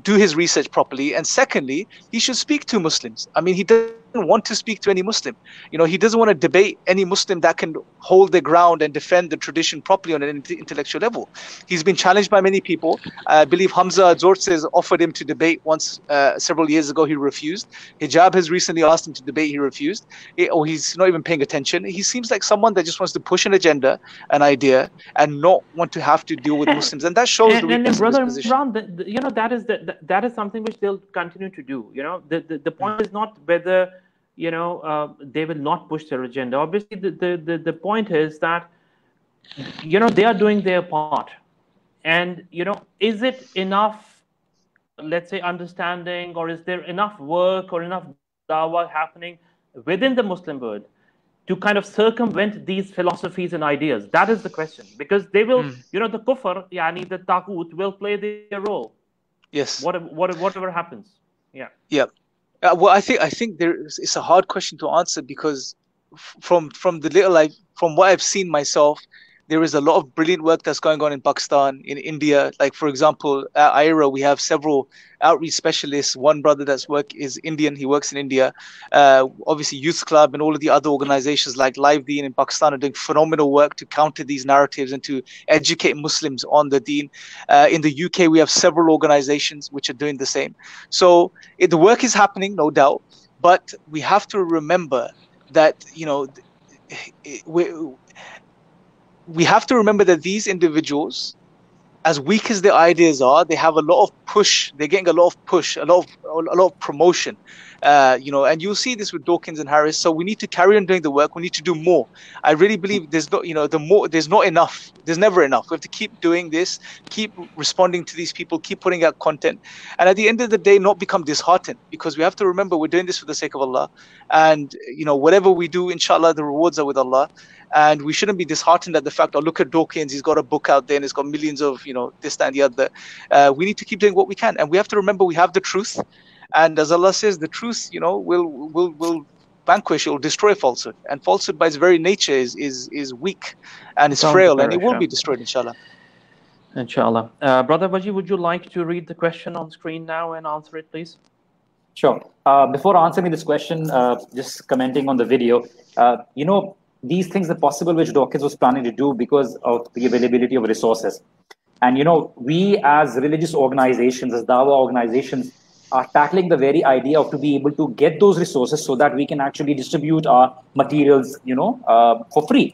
do his research properly, and secondly, he should speak to Muslims. I mean, he doesn't want to speak to any Muslim. You know, he doesn't want to debate any Muslim that can hold their ground and defend the tradition properly on an intellectual level. He's been challenged by many people. I believe Hamza Zortzes offered him to debate once several years ago. He refused. Hijab has recently asked him to debate. He refused. Or he's not even paying attention. He seems like someone that just wants to push an agenda, an idea, and not want to have to deal with Muslims. And that shows the weakness of his position. Imran, you know, that is something which they'll continue to do. You know, the point is not whether, you know, they will not push their agenda. Obviously, the point is that, you know, they are doing their part. And, you know, is it enough, let's say, understanding, or is there enough work or enough dawah happening within the Muslim world to kind of circumvent these philosophies and ideas? That is the question. Because they will, you know, the kufr, yani the taghut, will play their role. Yes. Whatever happens. Yeah. Yeah. Well, I think it's a hard question to answer, because from what I've seen myself, there is a lot of brilliant work that's going on in Pakistan, in India. Like, for example, at IRA, we have several outreach specialists. One brother that's is Indian. He works in India. Obviously, Youth Club and all of the other organizations like Live Deen in Pakistan are doing phenomenal work to counter these narratives and to educate Muslims on the Deen. In the UK, we have several organizations which are doing the same. So the work is happening, no doubt. But we have to remember that, you know, we have to remember that these individuals, as weak as their ideas are, they have a lot of push. They're getting a lot of push, a lot of promotion. You know, and you'll see this with Dawkins and Harris. So we need to carry on doing the work. We need to do more. I really believe there's not, you know, there's not enough. There's never enough. We have to keep doing this, keep responding to these people, keep putting out content, and at the end of the day, not become disheartened, because we have to remember we're doing this for the sake of Allah, and you know, whatever we do, inshallah, the rewards are with Allah. And we shouldn't be disheartened at the fact, oh, look at Dawkins, he's got a book out there and it's got millions of, you know, this, that, and the other. We need to keep doing what we can, and we have to remember we have the truth. And as Allah says, the truth, you know, will vanquish, it will destroy falsehood. And falsehood by its very nature is weak and it's frail, and it will be destroyed, inshallah. Inshallah. Brother Waji, would you like to read the question on screen now and answer it, please? Sure. Before answering this question, just commenting on the video, you know, these things are possible which Dawkins was planning to do because of the availability of resources. And, you know, we as religious organizations, as dawah organizations, are tackling the very idea of to be able to get those resources so that we can actually distribute our materials, you know, for free.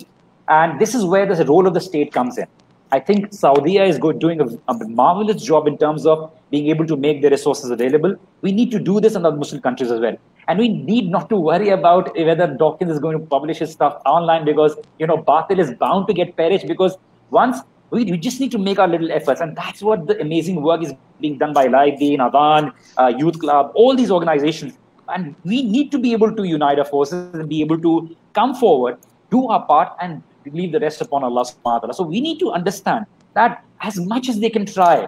And this is where the role of the state comes in. I think Saudi is doing a marvelous job in terms of being able to make the resources available. We need to do this in other Muslim countries as well. And we need not to worry about whether Dawkins is going to publish his stuff online, because, you know, Batil is bound to get perished, because once we just need to make our little efforts. And that's what the amazing work is being done by Live Deen, Adhan, Youth Club, all these organizations. And we need to be able to unite our forces and be able to come forward, do our part, and leave the rest upon Allah subhanahu wa ta'ala. So we need to understand that as much as they can try,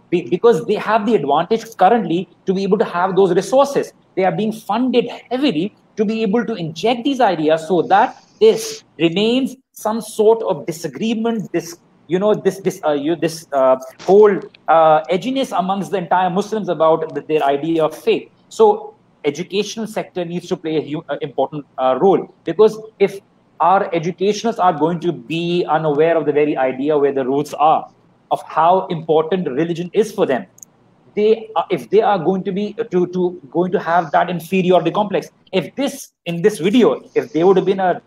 because they have the advantage currently to be able to have those resources. They are being funded heavily to be able to inject these ideas so that this remains some sort of disagreement, this whole edginess amongst the entire Muslims about their idea of faith. So educational sector needs to play an important role, because if our educationals are going to be unaware of the very idea where the roots are, of how important religion is for them, if they are going to be going to have that inferiority complex. If in this video, if they would have been a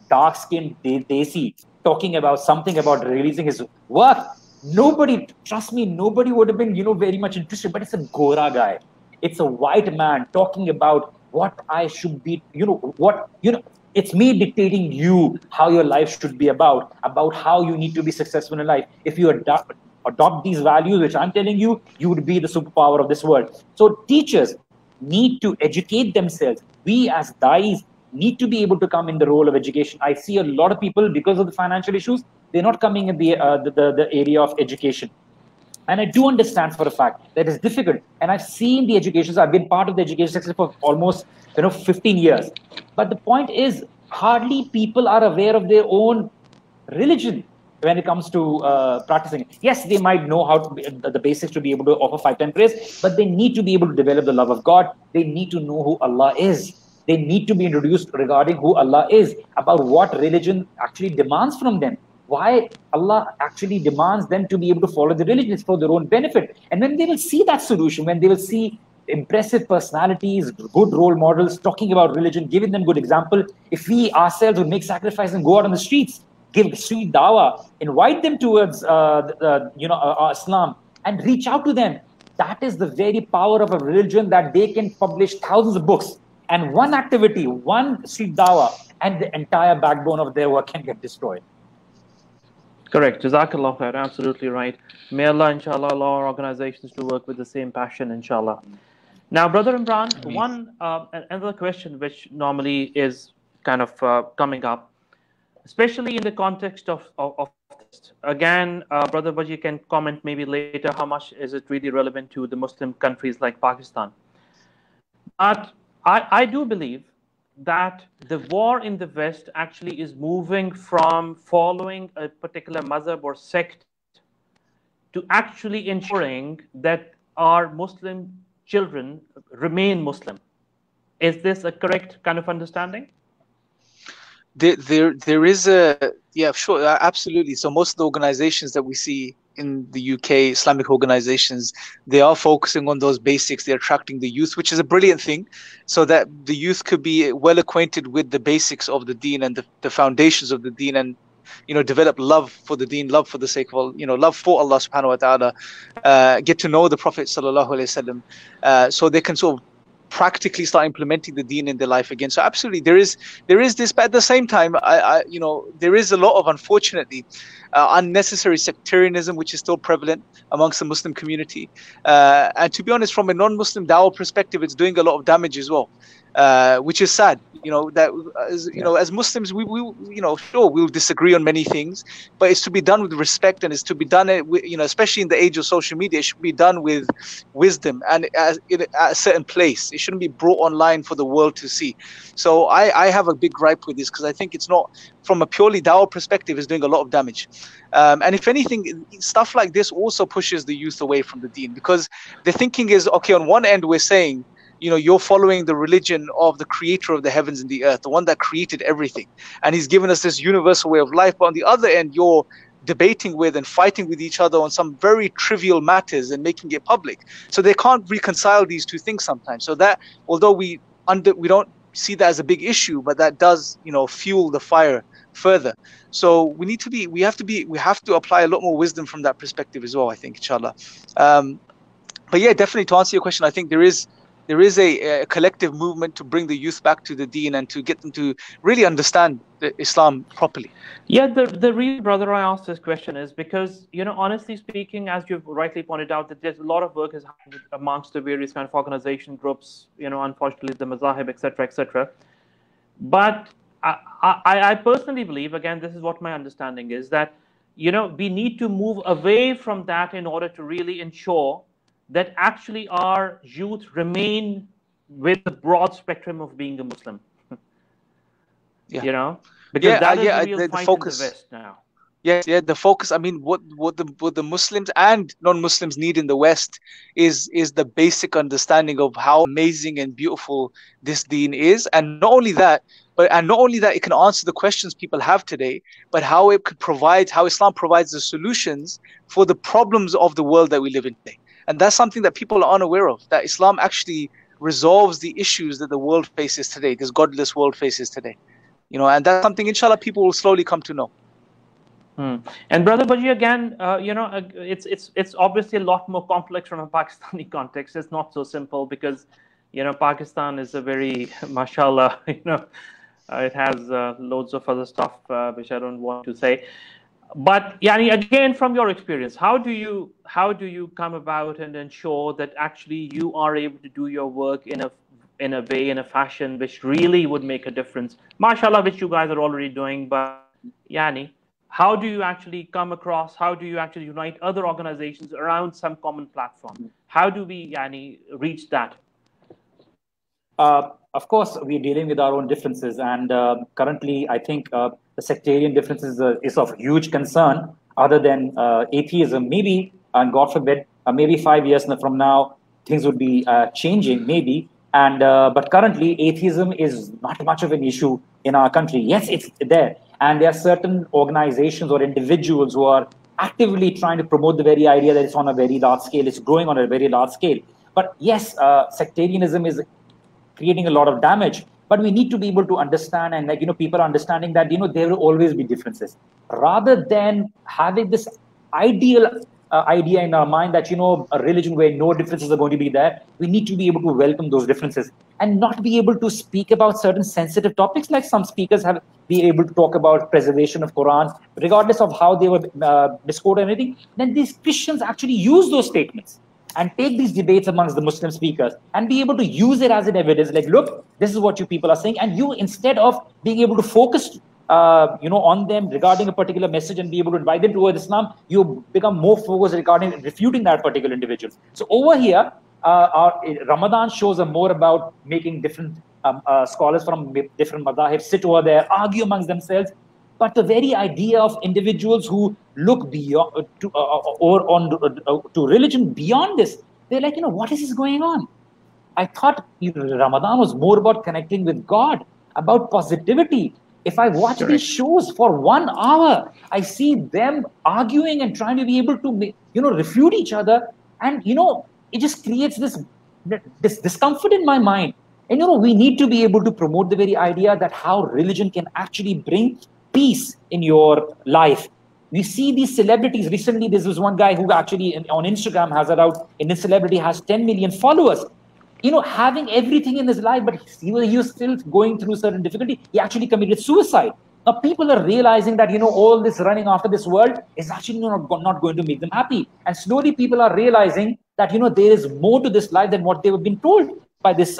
dark-skinned Desi talking about something about releasing his work, nobody, trust me, nobody would have been very much interested. But it's a Gora guy, it's a white man talking about what I should be, it's me dictating you how your life should be about how you need to be successful in life. If you adopt these values, which I'm telling you, you would be the superpower of this world. So teachers need to educate themselves. We as dais need to be able to come in the role of education. I see a lot of people, because of the financial issues, they're not coming in the area of education. And I do understand for a fact that it's difficult. And I've seen the education, so I've been part of the education sector for almost 15 years. But the point is, hardly people are aware of their own religion when it comes to practicing. Yes, they might know how to be, the basics to be able to offer 5 times praise, but they need to be able to develop the love of God. They need to know who Allah is. They need to be introduced regarding who Allah is, about what religion actually demands from them, why Allah actually demands them to be able to follow the religion. It's for their own benefit. And when they will see that solution, when they will see impressive personalities, good role models talking about religion, giving them good example, if we ourselves would make sacrifice and go out on the streets, give street dawah, invite them towards Islam, and reach out to them, that is the very power of a religion, that they can publish thousands of books, and one activity, one street dawah, and the entire backbone of their work can get destroyed. Correct. Jazakallah khair. Absolutely right. May Allah, inshallah, allow our organizations to work with the same passion, inshallah. Now, Brother Imran, another question which normally is kind of coming up, especially in the context of this. Again, Brother Baji can comment maybe later how much is it really relevant to the Muslim countries like Pakistan. But I do believe that the war in the West actually is moving from following a particular mazhab or sect to actually ensuring that our Muslim children remain Muslim. Is this a correct kind of understanding? There is sure, absolutely. So most of the organizations that we see in the UK, Islamic organizations, they are focusing on those basics. They're attracting the youth, which is a brilliant thing, so that the youth could be well acquainted with the basics of the deen and the foundations of the deen, and develop love for the deen, love for the sake of, love for Allah subhanahu wa ta'ala, get to know the Prophet sallallahu alaihi wasallam, so they can sort of practically start implementing the deen in their life again. So absolutely, there is this, but at the same time, there is a lot of, unfortunately, unnecessary sectarianism which is still prevalent amongst the Muslim community. And to be honest, from a non-Muslim dawah perspective, it's doing a lot of damage as well, which is sad. As Muslims, we sure, we'll disagree on many things, but it's to be done with respect, and it's to be done, especially in the age of social media, it should be done with wisdom and at a certain place. It shouldn't be brought online for the world to see. So I have a big gripe with this, because I think it's not, from a purely dawah perspective, is doing a lot of damage. And if anything, stuff like this also pushes the youth away from the deen, because the thinking is, okay, on one end we're saying, you're following the religion of the creator of the heavens and the earth, the one that created everything, and he's given us this universal way of life. But on the other end, you're debating with and fighting with each other on some very trivial matters and making it public. So they can't reconcile these two things sometimes. So that, although we don't see that as a big issue, but that does, fuel the fire further. So we have to apply a lot more wisdom from that perspective as well, I think, inshallah. But yeah, definitely, to answer your question, I think there is a collective movement to bring the youth back to the deen and to get them to really understand Islam properly. Yeah, the reason, brother, I asked this question is because, honestly speaking, as you've rightly pointed out, that there's a lot of work is happening amongst the various kind of organization groups, unfortunately, the mazahib, etc., etc. But I personally believe, again, this is what my understanding is, that we need to move away from that in order to really ensure that actually our youth remain with the broad spectrum of being a Muslim. Yeah. Because that is the real fight focus in the West now. Yes, the focus. I mean, what the Muslims and non-Muslims need in the West is the basic understanding of how amazing and beautiful this deen is, and not only that, it can answer the questions people have today, but how Islam provides the solutions for the problems of the world that we live in today. And that's something that people are unaware of, that Islam actually resolves the issues that the world faces today, this godless world faces today. And that's something, inshallah, people will slowly come to know. And Brother Baji, again, it's obviously a lot more complex from a Pakistani context. It's not so simple because, Pakistan is a very, mashallah, it has loads of other stuff which I don't want to say. But again, from your experience, how do you come about and ensure that actually you are able to do your work in a way, in a fashion which really would make a difference? Mashallah, which you guys are already doing, but how do you actually come across? How do you actually unite other organizations around some common platform? How do we reach that? Of course, we're dealing with our own differences, and currently, I think the sectarian differences is of huge concern. Other than atheism, maybe, and God forbid, maybe 5 years from now, things would be changing, maybe. And but currently, atheism is not much of an issue in our country. Yes, it's there, and there are certain organizations or individuals who are actively trying to promote the very idea that it's on a very large scale. It's growing on a very large scale. But yes, sectarianism is creating a lot of damage. But we need to be able to understand, and people are understanding that there will always be differences, rather than having this ideal idea in our mind that a religion where no differences are going to be there. We need to be able to welcome those differences and not be able to speak about certain sensitive topics, like some speakers have been able to talk about preservation of Quran, regardless of how they were misquoted or anything. Then these Christians actually use those statements and take these debates amongst the Muslim speakers and be able to use it as an evidence, like, look, this is what you people are saying, and you, instead of being able to focus on them regarding a particular message and be able to invite them towards Islam, you become more focused regarding refuting that particular individual. So over here, our Ramadan shows are more about making different scholars from different madhahib sit over there, argue amongst themselves. But the very idea of individuals who look beyond to religion beyond this, they're like, what is this going on? I thought Ramadan was more about connecting with God, about positivity. If I watch these shows for 1 hour, I see them arguing and trying to be able to, refute each other. And, it just creates this discomfort in my mind. And, we need to be able to promote the very idea that how religion can actually bring peace in your life. We see these celebrities. Recently, there was one guy who actually on Instagram has around, in his celebrity, has 10 million followers. Having everything in his life, but he was still going through certain difficulty. He actually committed suicide. Now people are realizing that, all this running after this world is actually not going to make them happy. And slowly people are realizing that, there is more to this life than what they have been told by this,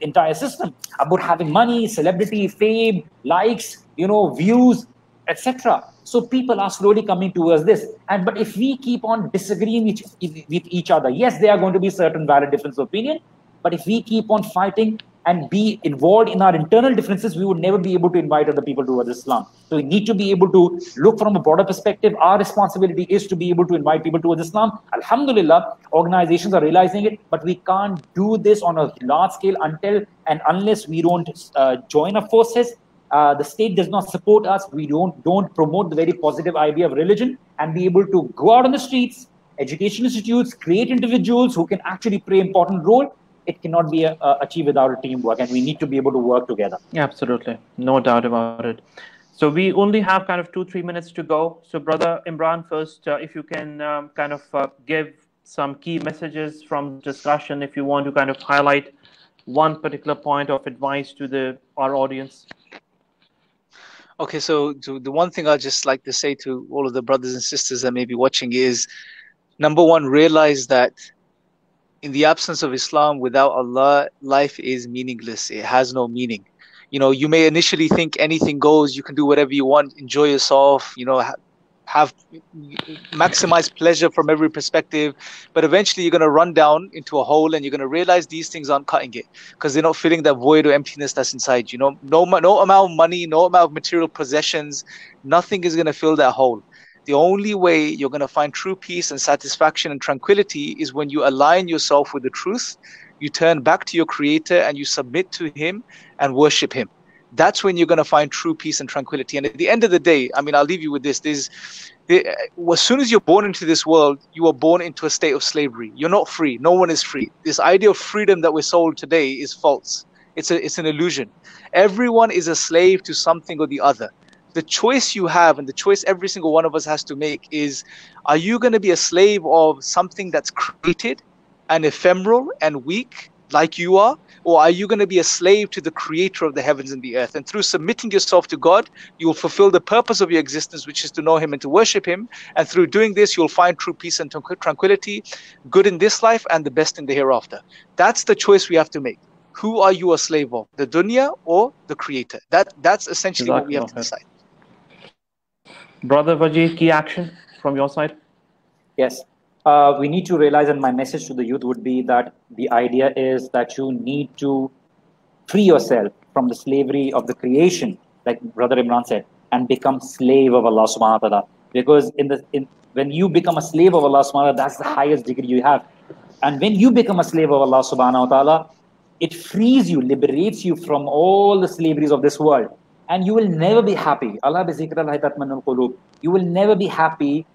entire system about having money, celebrity, fame, likes, views, etc. So people are slowly coming towards this. But if we keep on disagreeing with each other, yes, there are going to be certain valid differences of opinion. But if we keep on fighting and be involved in our internal differences, we would never be able to invite other people towards Islam. So we need to be able to look from a broader perspective. Our responsibility is to be able to invite people towards Islam. Alhamdulillah, organizations are realizing it, but we can't do this on a large scale until and unless we don't join our forces. The state does not support us. We don't promote the very positive idea of religion and be able to go out on the streets, education institutes, create individuals who can actually play an important role. It cannot be achieved without a teamwork, and we need to be able to work together. Absolutely, no doubt about it. So we only have kind of 2-3 minutes to go. So Brother Imran, first, if you can give some key messages from discussion, if you want to kind of highlight one particular point of advice to our audience. Okay, so the one thing I'd just like to say to all of the brothers and sisters that may be watching is, number one, realize that in the absence of Islam, without Allah, life is meaningless. It has no meaning. You may initially think anything goes, you can do whatever you want, enjoy yourself, have maximize pleasure from every perspective, but eventually you're going to run down into a hole, and you're going to realize these things aren't cutting it because they're not filling that void or emptiness that's inside you. No amount of money, no amount of material possessions, nothing is going to fill that hole. The only way you're going to find true peace and satisfaction and tranquility is when you align yourself with the truth, you turn back to your Creator, and you submit to Him and worship Him. That's when you're going to find true peace and tranquility. And at the end of the day, I mean, I'll leave you with this. As soon as you're born into this world, you are born into a state of slavery. You're not free. No one is free. This idea of freedom that we're sold today is false. It's an illusion. Everyone is a slave to something or the other. The choice you have, and the choice every single one of us has to make, is, are you going to be a slave of something that's created and ephemeral and weak like you are? Or are you going to be a slave to the Creator of the heavens and the earth? And through submitting yourself to God, you will fulfill the purpose of your existence, which is to know Him and to worship Him. And through doing this, you'll find true peace and tranquility, good in this life and the best in the hereafter. That's the choice we have to make. Who are you a slave of? The dunya or the Creator? That's essentially what we have to decide. Brother Wajih, key action from your side? Yes. We need to realize, and my message to the youth would be that the idea is that you need to free yourself from the slavery of the creation, like Brother Imran said, and become slave of Allah subhanahu wa ta'ala. Because when you become a slave of Allah subhanahu wa ta'ala, that's the highest degree you have. And when you become a slave of Allah subhanahu wa ta'ala, it frees you, liberates you from all the slaveries of this world. And you will never be happy. Allah bi zikrillahi tatma'innul qulub. You will never be happy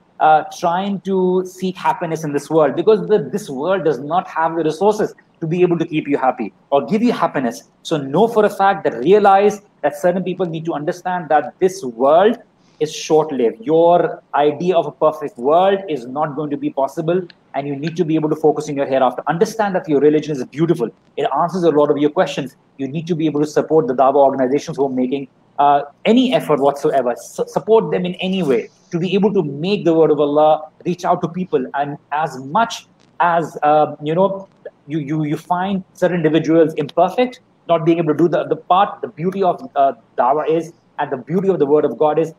trying to seek happiness in this world, because this world does not have the resources to be able to keep you happy or give you happiness. So know for a fact that realize that certain people need to understand that this world is short-lived. Your idea of a perfect world is not going to be possible, and you need to be able to focus on your hereafter. Understand that your religion is beautiful. It answers a lot of your questions. You need to be able to support the Dawah organizations who are making any effort whatsoever. Support them in any way to be able to make the word of Allah reach out to people. And as much as you find certain individuals imperfect, not being able to do the part, the beauty of Dawah is, and the beauty of the word of God is,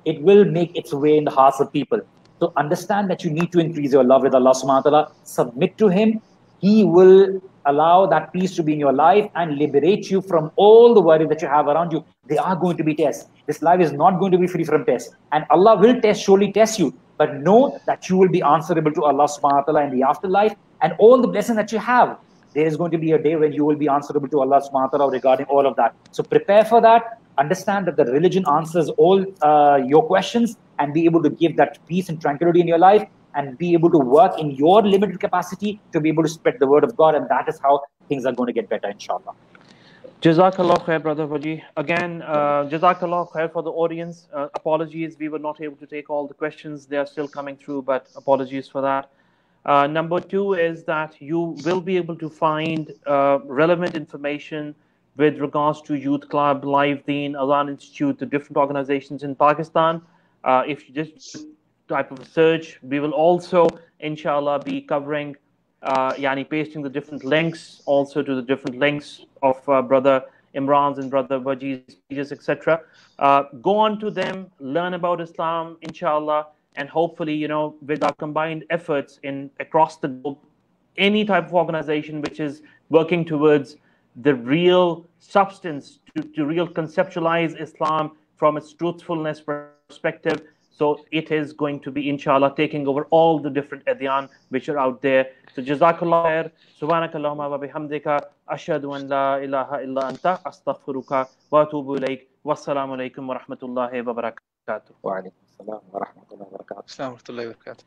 it will make its way in the hearts of people. So understand that you need to increase your love with Allah subhanahu wa ta'ala, submit to Him. He will allow that peace to be in your life and liberate you from all the worry that you have around you. There are going to be tests. This life is not going to be free from tests. And Allah will surely test you. But know that you will be answerable to Allah subhanahu wa ta'ala in the afterlife. And all the blessings that you have, there is going to be a day when you will be answerable to Allah subhanahu wa ta'ala regarding all of that. So prepare for that. Understand that the religion answers all your questions, and be able to give that peace and tranquility in your life, and be able to work in your limited capacity to be able to spread the word of God. And that is how things are going to get better, inshallah. Jazakallah khair, Brother Wajih. Again, Jazakallah khair for the audience. Apologies, we were not able to take all the questions. They are still coming through, but apologies for that. Number two is that you will be able to find relevant information with regards to Youth Club, Live Deen, Azan Institute, the different organizations in Pakistan. If you just type of search, we will also, inshallah, be covering, pasting the different links also to the different links of Brother Imran's and Brother Wajih's pages, etc. Go on to them, learn about Islam, inshallah, and hopefully, with our combined efforts across the globe, any type of organization which is working towards the real substance, to real conceptualize Islam from its truthfulness perspective. So it is going to be, inshallah, taking over all the different adyan which are out there. So jazakallah khair, subhanakallahumma wa bihamdika, ashhadu an la ilaha illa anta, astaghfiruka wa atubu ilayk. Wassalamu alaikum wa rahmatullahi wa barakatuh. Wa alaikum assalam wa rahmatullahi wa barakatuh. Assalamu alaikum wa rahmatullahi wa barakatuh.